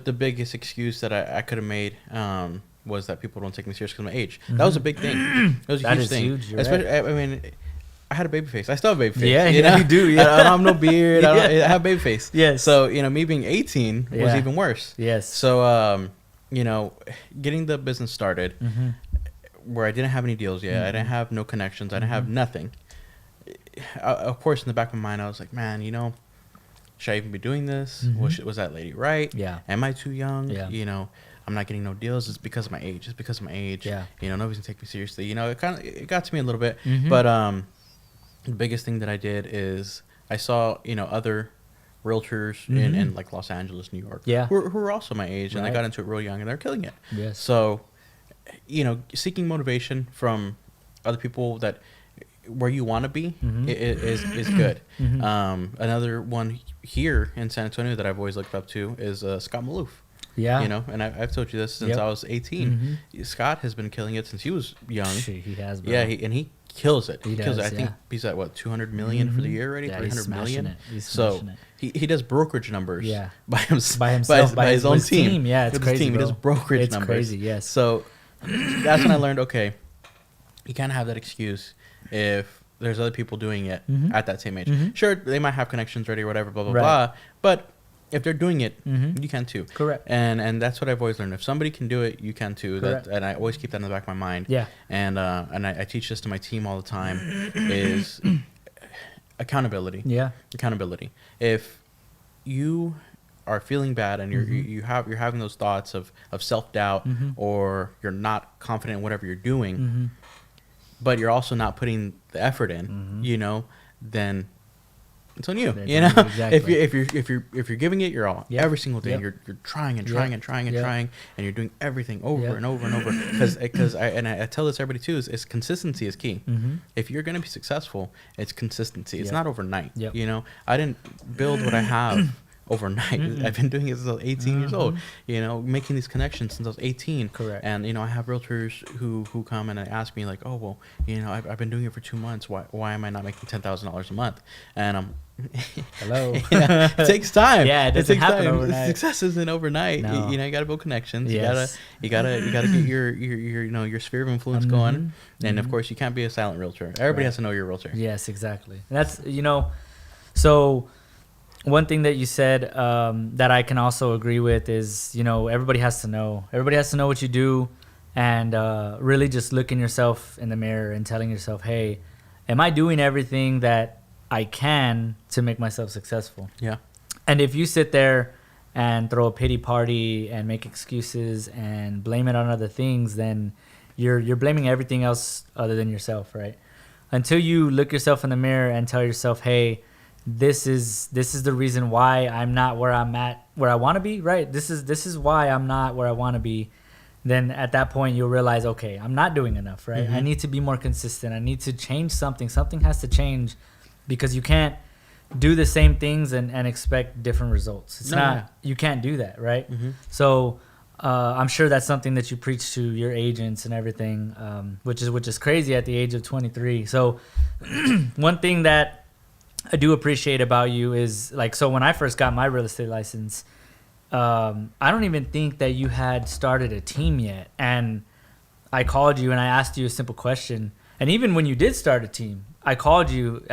the biggest excuse that I could have made was that people don't take me serious because of my age. That was a big thing. It was a huge thing. Huge, especially, right. I mean, I had a baby face. I still have a baby face. Yeah, you do. Yeah. I don't have no beard. I have a baby face. Yes. So me being 18 was even worse. Yes. So getting the business started, where I didn't have any deals yet, I didn't have no connections, I didn't have nothing. Of course, in the back of my mind, I was like, man, should I even be doing this? Was that lady right? Yeah. Am I too young? Yeah. I'm not getting no deals. It's because of my age. Yeah. Nobody's gonna take me seriously. It got to me a little bit. But the biggest thing that I did is I saw other realtors in like Los Angeles, New York, who are also my age, and they got into it real young, and they're killing it. Yes. So, seeking motivation from other people that where you want to be is good. Another one here in San Antonio that I've always looked up to is Scott Maloof. Yeah. And I've told you this since I was 18. Scott has been killing it since he was young. He has, bro. Yeah, he kills it. He kills does, it. I think he's at what, 200 million for the year already? Yeah, 300 million. He's so smashing he does brokerage numbers. Yeah. By himself. By his own team. Yeah, it's crazy. He does brokerage numbers. It's crazy. Yes. So that's when I learned. Okay, you can't have that excuse if there's other people doing it at that same age. Sure, they might have connections ready or whatever, blah blah blah. But if they're doing it, you can too. Correct. And that's what I've always learned. If somebody can do it, you can too. Correct. And I always keep that in the back of my mind. Yeah. And I teach this to my team all the time is accountability. Yeah. Accountability. If you are feeling bad and you're having those thoughts of self-doubt or you're not confident in whatever you're doing, but you're also not putting the effort in, then it's on you. Exactly. If you're giving it your all every single day, you're trying and trying and trying and trying, and you're doing everything over and over and over. Because I tell this to everybody too is consistency is key. If you're gonna be successful, it's consistency. It's not overnight. I didn't build what I have overnight. I've been doing it since I was 18 years old, making these connections since I was 18. Correct. And, I have realtors who come and ask me like, oh, well, I've been doing it for 2 months. Why am I not making $10,000 a month? And I'm, hello. It takes time. Yeah, it doesn't happen time. overnight. Success isn't overnight. No. You got to build connections. Yes. You gotta get your sphere of influence going. And of course, you can't be a silent realtor. Everybody has to know you're a realtor. Yes, exactly. That's so. one thing that you said that I can also agree with is, everybody has to know. Everybody has to know what you do, and really just looking yourself in the mirror and telling yourself, hey, am I doing everything that I can to make myself successful? Yeah. And if you sit there and throw a pity party and make excuses and blame it on other things, then you're blaming everything else other than yourself, right? Until you look yourself in the mirror and tell yourself, hey, this is the reason why I'm not where I'm at, where I want to be, right? This is why I'm not where I want to be. Then at that point you'll realize, okay, I'm not doing enough, right? I need to be more consistent. I need to change something. Something has to change, because you can't do the same things and expect different results. You can't do that, right? So I'm sure that's something that you preach to your agents and everything, which is crazy at the age of 23. So one thing that I do appreciate about you is, like, so when I first got my real estate license, I don't even think that you had started a team yet. And I called you and I asked you a simple question. And even when you did start a team, I called you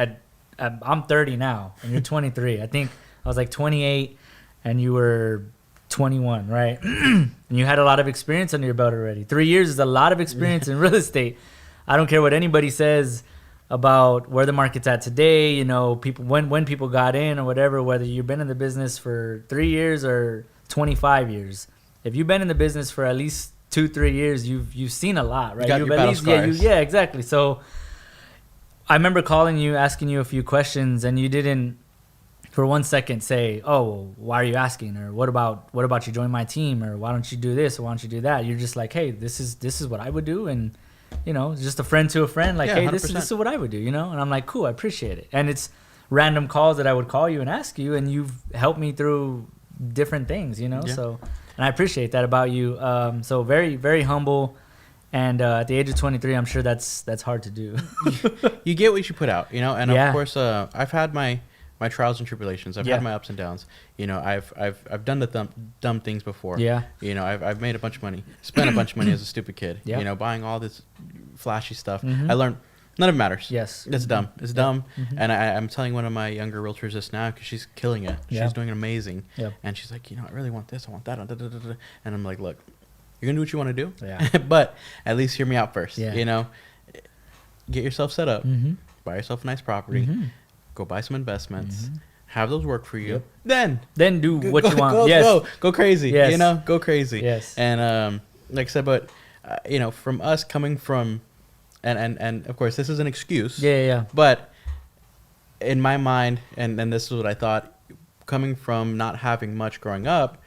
I'm 30 now and you're 23. I think I was like 28 and you were 21, right? And you had a lot of experience under your belt already. 3 years is a lot of experience in real estate. I don't care what anybody says about where the market's at today, people when people got in or whatever, whether you've been in the business for 3 years or 25 years. If you've been in the business for at least 2-3 years, you've seen a lot, right? You got your battle scars. Yeah, exactly. So I remember calling you, asking you a few questions, and you didn't for 1 second say, oh, why are you asking? Or what about you join my team? Or why don't you do this? Or why don't you do that? You're just like, hey, this is what I would do. And just a friend to a friend, like, hey, this is what I would do, And I'm like, cool, I appreciate it. And it's random calls that I would call you and ask you, and you've helped me through different things, So, and I appreciate that about you. So very, very humble. And at the age of 23, I'm sure that's hard to do. You get what you put out, And of course, I've had my trials and tribulations. I've had my ups and downs. I've done the dumb things before. Yeah. I've made a bunch of money, spent a bunch of money as a stupid kid. Yeah. Buying all this flashy stuff. I learned none of it matters. Yes. It's dumb. It's dumb. And I'm telling one of my younger realtors this now because she's killing it. Yeah. She's doing amazing. Yeah. And she's like, I really want this. I want that. And I'm like, look, you're going to do what you want to do. Yeah. But at least hear me out first. Yeah. Get yourself set up. Buy yourself a nice property. Go buy some investments. Have those work for you. Yep. Then do what you want. Go crazy. Yes. Go crazy. Yes. And like I said, but from us coming from, and of course this is an excuse. Yeah. But in my mind, and this is what I thought, coming from not having much growing up,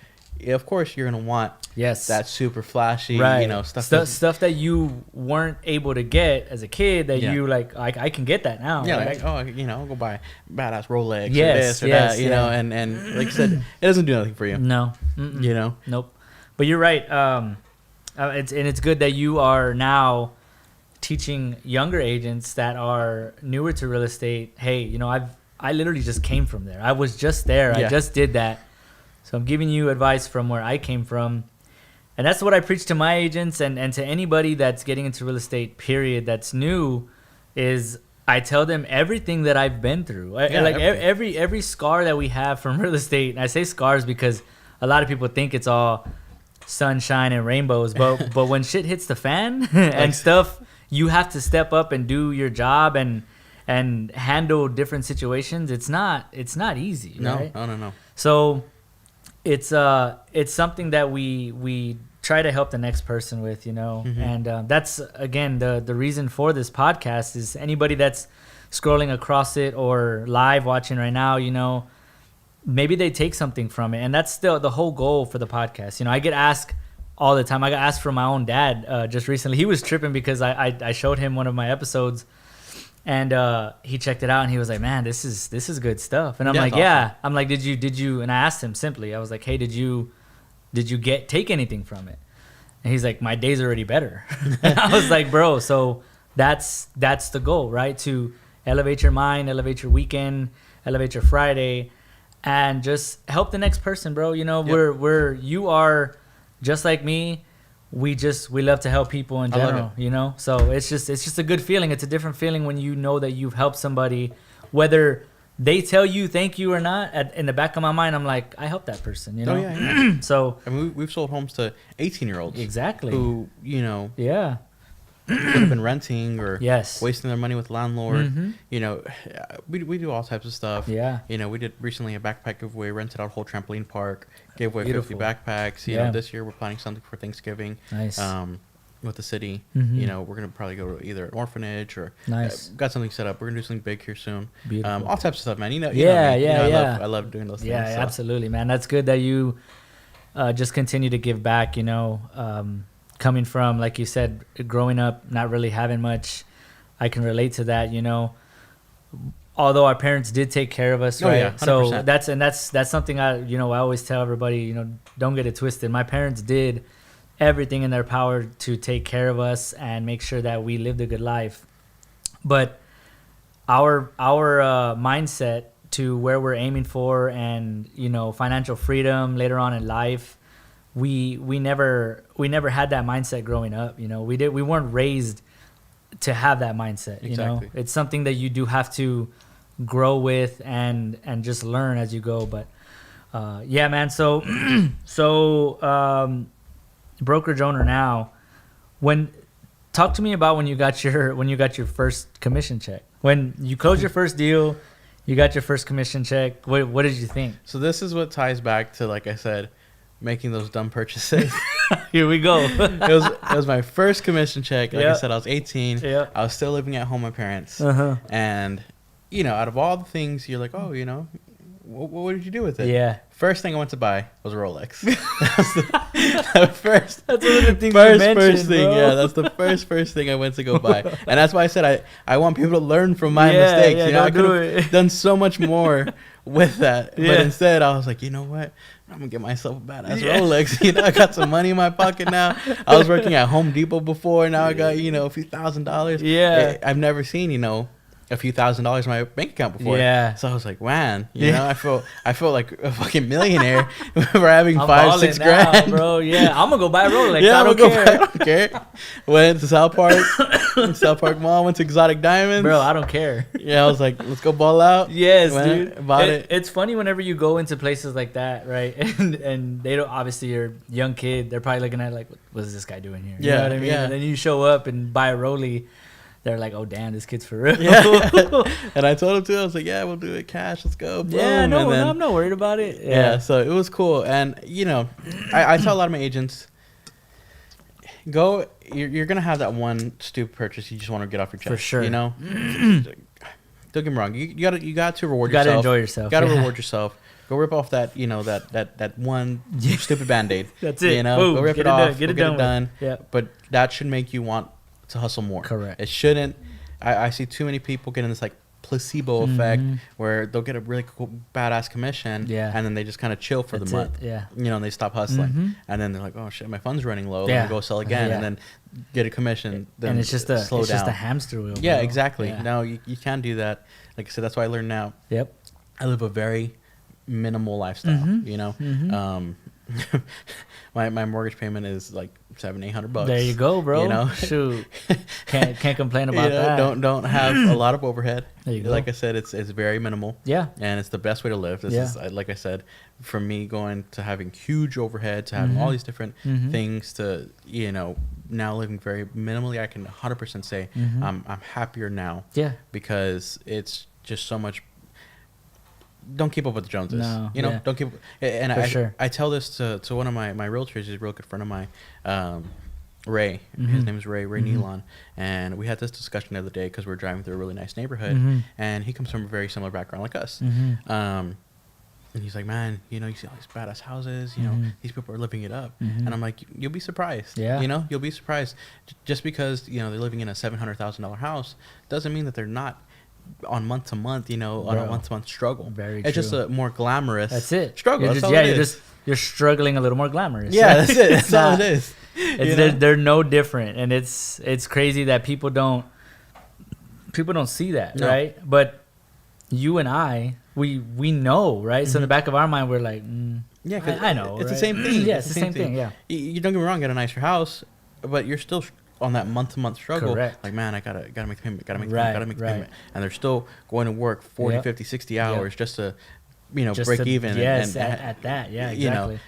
of course you're gonna want that super flashy, stuff that you weren't able to get as a kid that you like I can get that now. Yeah, right? I'll go buy badass Rolex or this or that, and like I said, it doesn't do nothing for you. No. Nope. But you're right. It's good that you are now teaching younger agents that are newer to real estate. Hey, I literally just came from there. I was just there. I just did that. So I'm giving you advice from where I came from. And that's what I preach to my agents and to anybody that's getting into real estate, period, that's new, is I tell them everything that I've been through. Every scar that we have from real estate. And I say scars because a lot of people think it's all sunshine and rainbows. But when shit hits the fan and stuff, you have to step up and do your job and handle different situations. It's not easy. Right? No. So it's something that we try to help the next person with, and that's again the reason for this podcast is anybody that's scrolling across it or live watching right now, maybe they take something from it, and that's still the whole goal for the podcast. I get asked all the time. I got asked from my own dad just recently. He was tripping because I showed him one of my episodes. And he checked it out and he was like, man, this is good stuff. And I'm like, awesome. I'm like, did you? And I asked him simply, I was like, hey, did you take anything from it? And he's like, my day's already better. And I was like, bro, so that's the goal, right? To elevate your mind, elevate your weekend, elevate your Friday, and just help the next person, bro. You are just like me. We love to help people in general, So it's just a good feeling. It's a different feeling when you know that you've helped somebody, whether they tell you thank you or not, in the back of my mind, I'm like, I helped that person, you know? Oh, yeah. So. I mean, we've sold homes to 18-year-olds. Exactly. Who, you know. Yeah. would have been renting or yes. wasting their money with landlord. You know, we do all types of stuff. Yeah. You know, we did recently a backpack giveaway, rented out a whole trampoline park, gave away Beautiful. 50 backpacks. You know, this year we're planning something for Thanksgiving. Nice. With the city. You know, we're going to probably go to either an orphanage or nice. Got something set up. We're going to do something big here soon. Beautiful. All types of stuff, man. You know, I love doing those things. Yeah, so. Absolutely, man. That's good that you just continue to give back, you know. Coming from, like you said, growing up, not really having much, I can relate to that, you know. Although our parents did take care of us, right? Yeah, so that's something I always tell everybody, you know, don't get it twisted. My parents did everything in their power to take care of us and make sure that we lived a good life. But our mindset to where we're aiming for, and you know, financial freedom later on in life, we never had that mindset growing up. You know, we weren't raised to have that mindset. You know, it's something that you do have to grow with and just learn as you go. But yeah, man. So brokerage owner now. Talk to me about when you got your first commission check. When you closed your first deal, you got your first commission check. What did you think? So this is what ties back to, like I said, making those dumb purchases. Here we go. It was my first commission check. Like I said, I was 18. Yep. I was still living at home with my parents. And, you know, out of all the things, you're like, oh, you know, what did you do with it? Yeah. First thing I went to buy was a Rolex. the first. That's one of the things you mentioned, first thing. bro. Yeah, that's the first thing I went to go buy. And that's why I said I want people to learn from my mistakes. Yeah, you know, I could have done so much more with that. But instead, I was like, you know what? I'm going to get myself a badass Rolex. You know, I got some money in my pocket now. I was working at Home Depot before. Now I got, you know, a few $1,000s. Yeah. I've never seen, you know, a few $1,000s in my bank account before. Yeah. So I was like, man, you know, I feel like a fucking millionaire for having $5-6 grand, bro. Yeah, I'm gonna go buy a Rolex. Yeah, I don't care. Went to South Park Mall. Went to Exotic Diamonds. Bro, I don't care. Yeah, I was like, let's go ball out. Yes, dude. Bought it. It's funny whenever you go into places like that, right? And they don't, obviously you're a young kid. They're probably looking at it like, what is this guy doing here? You know what I mean? Yeah. And then you show up and buy a Rollie. They're like, oh, damn, this kid's for real. Yeah. And I told him too. I was like, yeah, we'll do it cash. Let's go. Boom. Yeah, no, I'm not worried about it. Yeah. So it was cool. And, you know, I tell a lot of my agents, you're going to have that one stupid purchase you just want to get off your chest. For sure. You know? Don't get me wrong. You got to reward yourself. You got to enjoy yourself. Got to reward yourself. Go rip off that, you know, that one stupid Band-Aid. That's it. You know? Boom. Go rip it off. Get it done. Yeah. But that should make you want to hustle more. Correct. It shouldn't. I see too many people getting this like placebo effect where they'll get a really cool badass commission and then they just kind of chill for the month. Yeah. You know, and they stop hustling. And then they're like, oh shit, my fund's running low. Let me go sell again and then get a commission. Then and it's just a hamster wheel. Yeah, bro. exactly. Yeah. No, you can't do that. Like I said, that's what I learned now. Yep. I live a very minimal lifestyle, you know. My mortgage payment is like $700-800. There you go, bro. You know, shoot, can't complain about that. Don't have a lot of overhead. There you go. Like I said, it's very minimal. Yeah, and it's the best way to live. This is, like I said, from me going to having huge overhead to having all these different things to, you know, now living very minimally. I can 100% say I'm happier now. Yeah, because it's just so much. Don't keep up with the Joneses. No, you know, don't keep. And I tell this to one of my realtors. He's a real good friend of mine, Ray. His name is Ray Nealon. And we had this discussion the other day because we were driving through a really nice neighborhood. And he comes from a very similar background like us. And he's like, man, you know, you see all these badass houses. You know, these people are living it up. And I'm like, you'll be surprised. Yeah. You know, you'll be surprised. Just because, you know, they're living in a $700,000 house doesn't mean that they're not on month to month, you know, on a month to month struggle. Very It's true. just a more glamorous struggle. That's You're struggling a little more glamorous. Yeah, that's it. That's all it is. They're no different, and it's crazy that people don't see that, right? But you and I, we know, right? So in the back of our mind, we're like, yeah, I know, it's right? the same thing. Yeah, it's the same thing. Yeah, you don't get me wrong, get a nicer house, but you're still on that month-to-month struggle. Correct. Like, man, I gotta make the payment, gotta make the Right, payment, gotta make the right. payment. And they're still going to work 40, Yep. 50, 60 hours Yep. just to, you know, Just break to- even. Yes, and at that. Yeah, exactly. you know,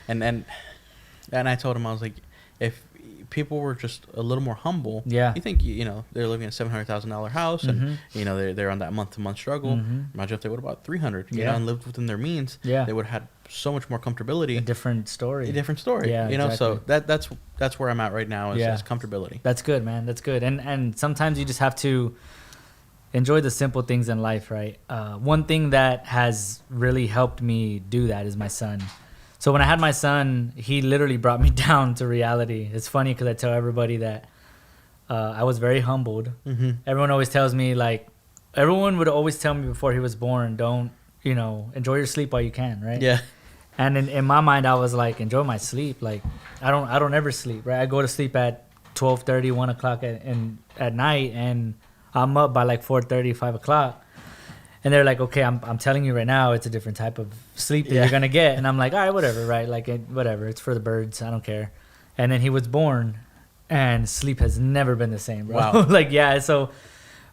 and I told him, I was like, if people were just a little more humble, Yeah. you think, you know, they're living in a $700,000 house, and you know they're on that month-to-month struggle. Imagine if they would have bought 300, you know, and lived within their means. Yeah. They would have had so much more comfortability. A different story. Yeah, you know. So exactly. that's where I'm at right now is comfortability. That's good, man. That's good. And sometimes you just have to enjoy the simple things in life, right? One thing that has really helped me do that is my son. So when I had my son, he literally brought me down to reality. It's funny because I tell everybody that I was very humbled. Everyone always tells me, like, everyone would always tell me before he was born, don't, you know, enjoy your sleep while you can, right? Yeah. And in my mind, I was like, enjoy my sleep. Like, I don't ever sleep, right? I go to sleep at 12:30, 1 o'clock at night, and I'm up by like 4:30, 5 o'clock. And they're like, okay, I'm telling you right now, it's a different type of sleep that you're going to get. And I'm like, all right, whatever, right? Like, whatever. It's for the birds. I don't care. And then he was born, and sleep has never been the same, bro. Wow. Like, yeah. So,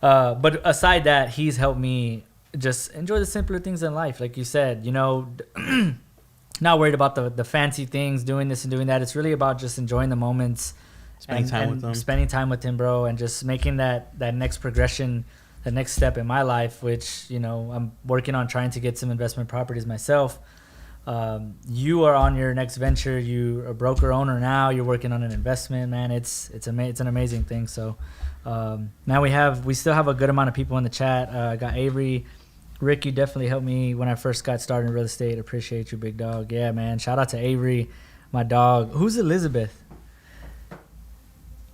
but aside that, he's helped me just enjoy the simpler things in life. Like you said, you know, not worried about the fancy things, doing this and doing that. It's really about just enjoying the moments. Spending time with them. Spending time with him, bro, and just making that next progression, the next step in my life, which, you know, I'm working on trying to get some investment properties myself. You are on your next venture. You're a broker owner now. You're working on an investment, man. It's an amazing thing. So now we still have a good amount of people in the chat. I got Avery. Rick, you definitely helped me when I first got started in real estate. Appreciate you, big dog. Yeah, man. Shout out to Avery, my dog. Who's Elizabeth?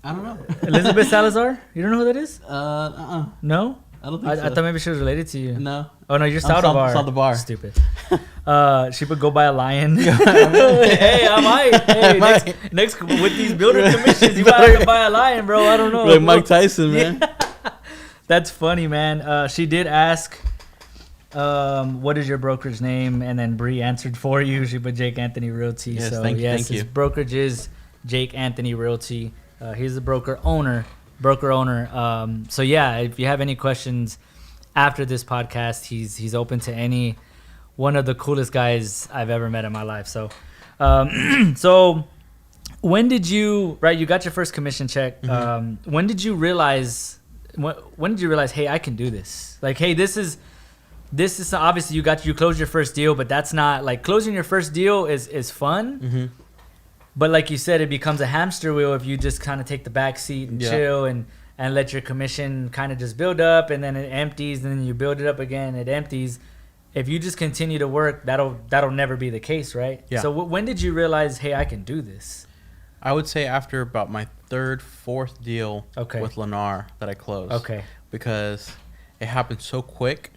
I don't know. Elizabeth Salazar? You don't know who that is? No? I don't think so. I thought maybe she was related to you. No. Oh, no, you're Saldivar. Saldivar. Stupid. She would go buy a lion. Hey, I might. Hey, next with these builder commissions, you might have to buy a lion, bro. I don't know. Like Mike Tyson, man. That's funny, man. She did ask, what is your brokerage name? And then Bree answered for you. She put Jake Anthony Realty. Yes, so, thank you. His brokerage is Jake Anthony Realty. He's the broker owner. So yeah, if you have any questions after this podcast, he's open to any one of the coolest guys I've ever met in my life. So, so when did you got your first commission check? When did you realize? When did you realize? Hey, I can do this. Like, hey, this is obviously you closed your first deal, but that's not like closing your first deal is fun. But like you said, it becomes a hamster wheel if you just kind of take the back seat and chill and let your commission kind of just build up, and then it empties, and then you build it up again, it empties. If you just continue to work, that'll never be the case, right? Yeah. So when did you realize, hey, I can do this? I would say after about my third, fourth deal with Lennar that I closed. Okay. Because it happened so quick,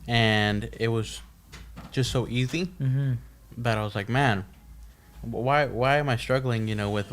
and it was just so easy that I was like, man, why am I struggling, you know, with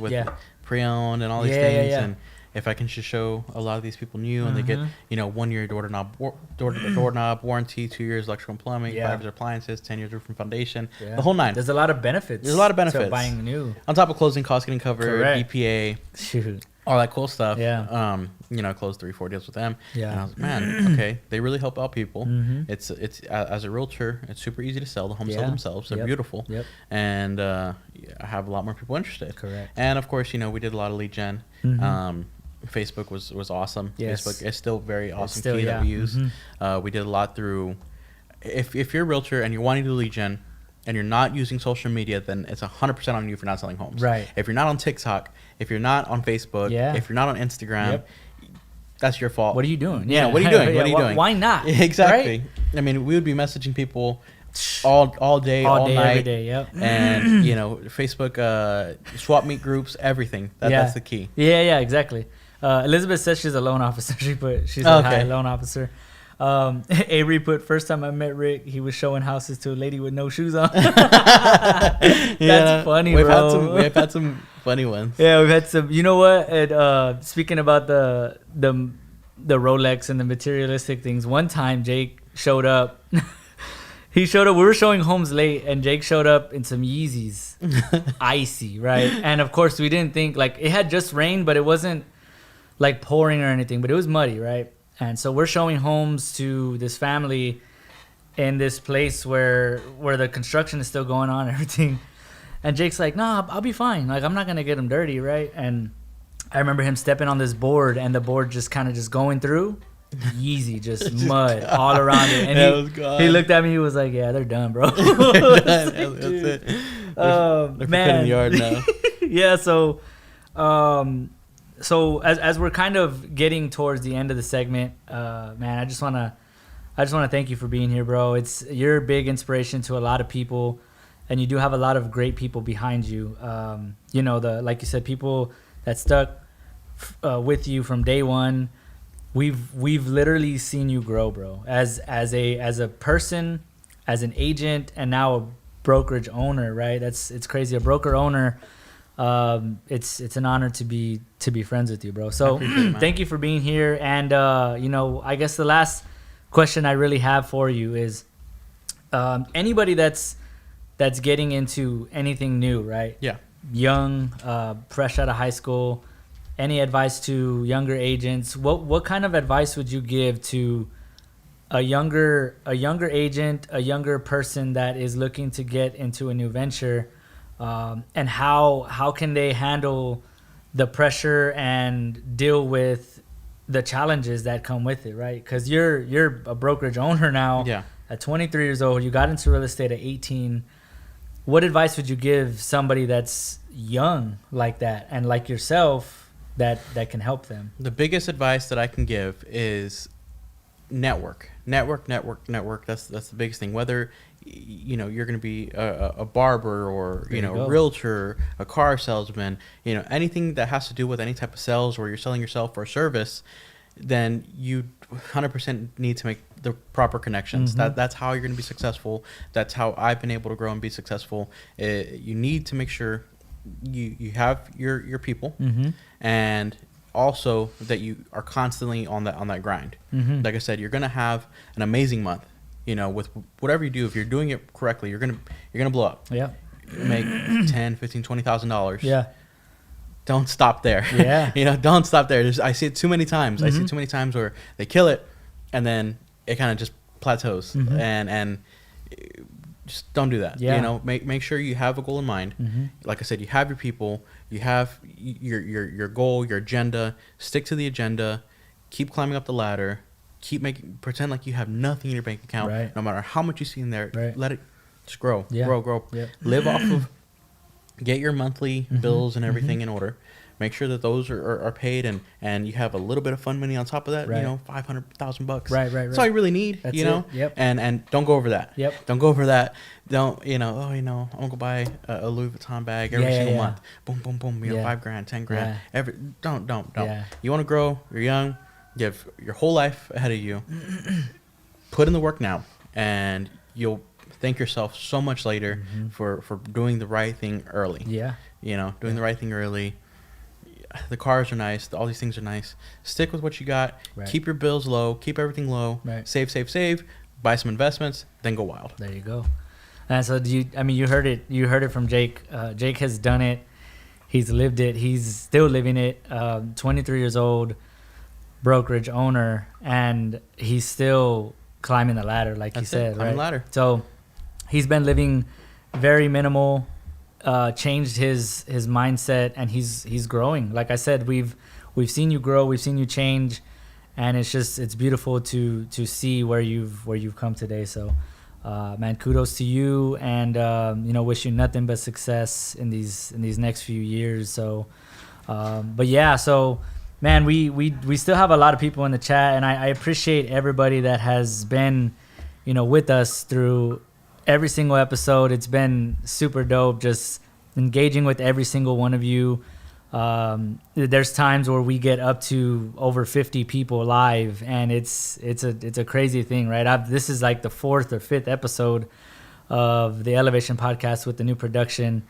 pre-owned and all these things, and if I can just show a lot of these people new, and they get, you know, 1 year door-to-door warranty, 2 years electrical and plumbing, 5 years appliances, 10 years roof and foundation, the whole nine. There's a lot of benefits. To buying new. On top of closing costs getting covered, EPA, Shoot. all that cool stuff. Yeah. You know, I closed 3-4 deals with them. Yeah. And I was like, man, okay, they really help out people. It's as a realtor, it's super easy to sell. The homes sell themselves. They're beautiful. And I have a lot more people interested. Correct. And of course, you know, we did a lot of lead gen. Facebook was awesome. Yes. Facebook is still very awesome Still, key that we use. We did a lot through. If you're a realtor and you're wanting to do lead gen, and you're not using social media, then it's 100% on you for not selling homes. Right. If you're not on TikTok, if you're not on Facebook, if you're not on Instagram, that's your fault. What are you doing? Yeah, what are you doing? What are you doing? Why not? Exactly. Right? I mean, we would be messaging people all day, all night. Every day, yep. And, you know, Facebook, swap meet groups, everything. That's the key. Yeah, exactly. Elizabeth says she's a loan officer. She's a high loan officer. Avery put, first time I met Rick, he was showing houses to a lady with no shoes on. That's funny, bro. We've had some funny ones. Yeah, we've had some. You know what? Speaking about the Rolex and the materialistic things, one time Jake showed up. He showed up. We were showing homes late, and Jake showed up in some Yeezys, icy, right? And of course, we didn't think, like, it had just rained, but it wasn't like pouring or anything, but it was muddy, right? And so we're showing homes to this family in this place where the construction is still going on and everything. And Jake's like, "Nah, I'll be fine. Like, I'm not gonna get him dirty, right?" And I remember him stepping on this board, and the board just kind of just going through, easy, just mud all around it. And he looked at me. He was like, "Yeah, they're done, bro." They're done. That's it. They're man, in the yard now. Yeah. So, as we're kind of getting towards the end of the segment, man, I just wanna thank you for being here, bro. You're a big inspiration to a lot of people, and you do have a lot of great people behind you. You know, like you said, people that stuck with you from day one. We've literally seen you grow, bro, as a person, as an agent, and now a brokerage owner, right? It's crazy. A broker owner. It's an honor to be friends with you, bro. So thank you for being here. And you know, I guess the last question I really have for you is anybody that's getting into anything new, right? Yeah. Young, fresh out of high school. Any advice to younger agents? What kind of advice would you give to a younger agent, a younger person that is looking to get into a new venture, and how can they handle the pressure and deal with the challenges that come with it, right? Because you're a brokerage owner now. Yeah. At 23 years old, you got into real estate at 18. What advice would you give somebody that's young like that and like yourself that can help them? The biggest advice that I can give is network. That's the biggest thing. Whether you know you're going to be a barber or a realtor, a car salesman, anything that has to do with any type of sales where you're selling yourself or a service, then you 100% need to make the proper connections. That's how you're going to be successful. That's how I've been able to grow and be successful. You need to make sure you have your people, and also that you are constantly on that grind. Like I said, you're gonna have an amazing month. With whatever you do, if you're doing it correctly, you're gonna blow up. Yeah. Make $10,000, $15,000, $20,000. Yeah. Don't stop there. Yeah. Don't stop there. I see it too many times. I see too many times where they kill it, and then it kind of just plateaus. And just don't do that. Yeah. Make sure you have a goal in mind. Like I said, you have your people, you have your goal, your agenda. Stick to the agenda. Keep climbing up the ladder. Pretend like you have nothing in your bank account. Right. No matter how much you see in there, right. let it just grow. Yeah. Grow. Yeah. Live off of. Get your monthly bills and everything in order. Make sure that those are paid, and you have a little bit of fun money on top of that. Right. $500,000. Right. That's all you really need. That's it. Yep. And don't go over that. Yep. Don't go over that. Don't I'm gonna go buy a Louis Vuitton bag every single month. Boom. $5,000, $10,000. Yeah. Don't. Yeah. You want to grow. You're young. You have your whole life ahead of you. Put in the work now, and you'll thank yourself so much later for doing the right thing early. Yeah. Doing the right thing early. The cars are nice. All these things are nice. Stick with what you got. Right. Keep your bills low. Keep everything low. Right. Save. Buy some investments. Then go wild. There you go. And so you heard it. You heard it from Jake. Jake has done it. He's lived it. He's still living it. 23 years old, brokerage owner, and he's still climbing the ladder, like you said. Climbing right? ladder. So he's been living very minimal. Changed his mindset, and he's growing. Like I said, we've seen you grow, we've seen you change, and it's beautiful to see where you've come today. So man, kudos to you, and wish you nothing but success in these next few years. So but yeah, so man, we still have a lot of people in the chat, and I appreciate everybody that has been with us through every single episode. It's been super dope, just engaging with every single one of you. There's times where we get up to over 50 people live, and it's a crazy thing, right? This is like the 4th or 5th episode of the Elevation Podcast with the new production.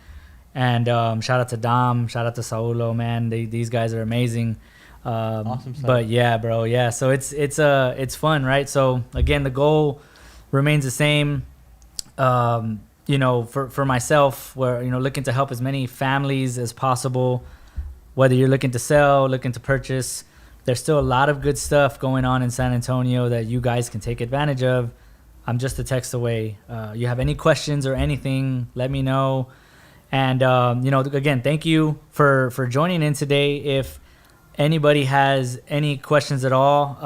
And shout out to Dom, shout out to Saulo, man. These guys are amazing. Awesome stuff. But yeah, bro, yeah. So it's fun, right? So again, the goal remains the same. For myself, where looking to help as many families as possible, whether you're looking to sell, looking to purchase, There's still a lot of good stuff going on in San Antonio that you guys can take advantage of. I'm just a text away. You have any questions or anything, let me know. And, again, thank you for joining in today. If anybody has any questions at all,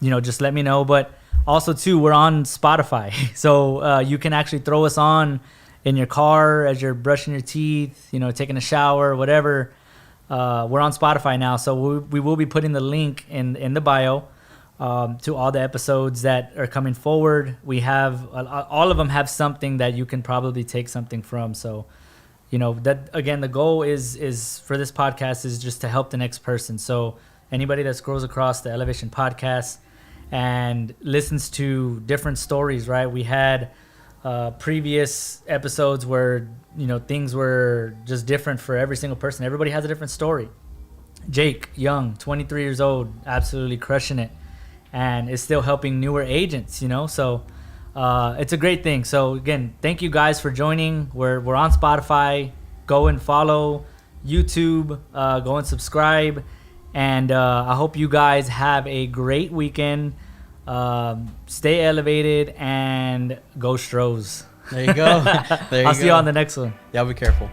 just let me know. But also, too, we're on Spotify. So you can actually throw us on in your car as you're brushing your teeth, taking a shower, whatever. We're on Spotify now. So we will be putting the link in the bio to all the episodes that are coming forward. We have all of them have something that you can probably take something from. So, that again, the goal is for this podcast is just to help the next person. So anybody that scrolls across the Elevation podcast and listens to different stories, right? We had previous episodes where, things were just different for every single person. Everybody has a different story. Jake, young, 23 years old, absolutely crushing it, and is still helping newer agents, so it's a great thing. So again, thank you guys for joining. We're on Spotify. Go and follow YouTube, go and subscribe, and I hope you guys have a great weekend. Stay elevated and go Stros. There you go. I'll see you on the next one. Y'all be careful.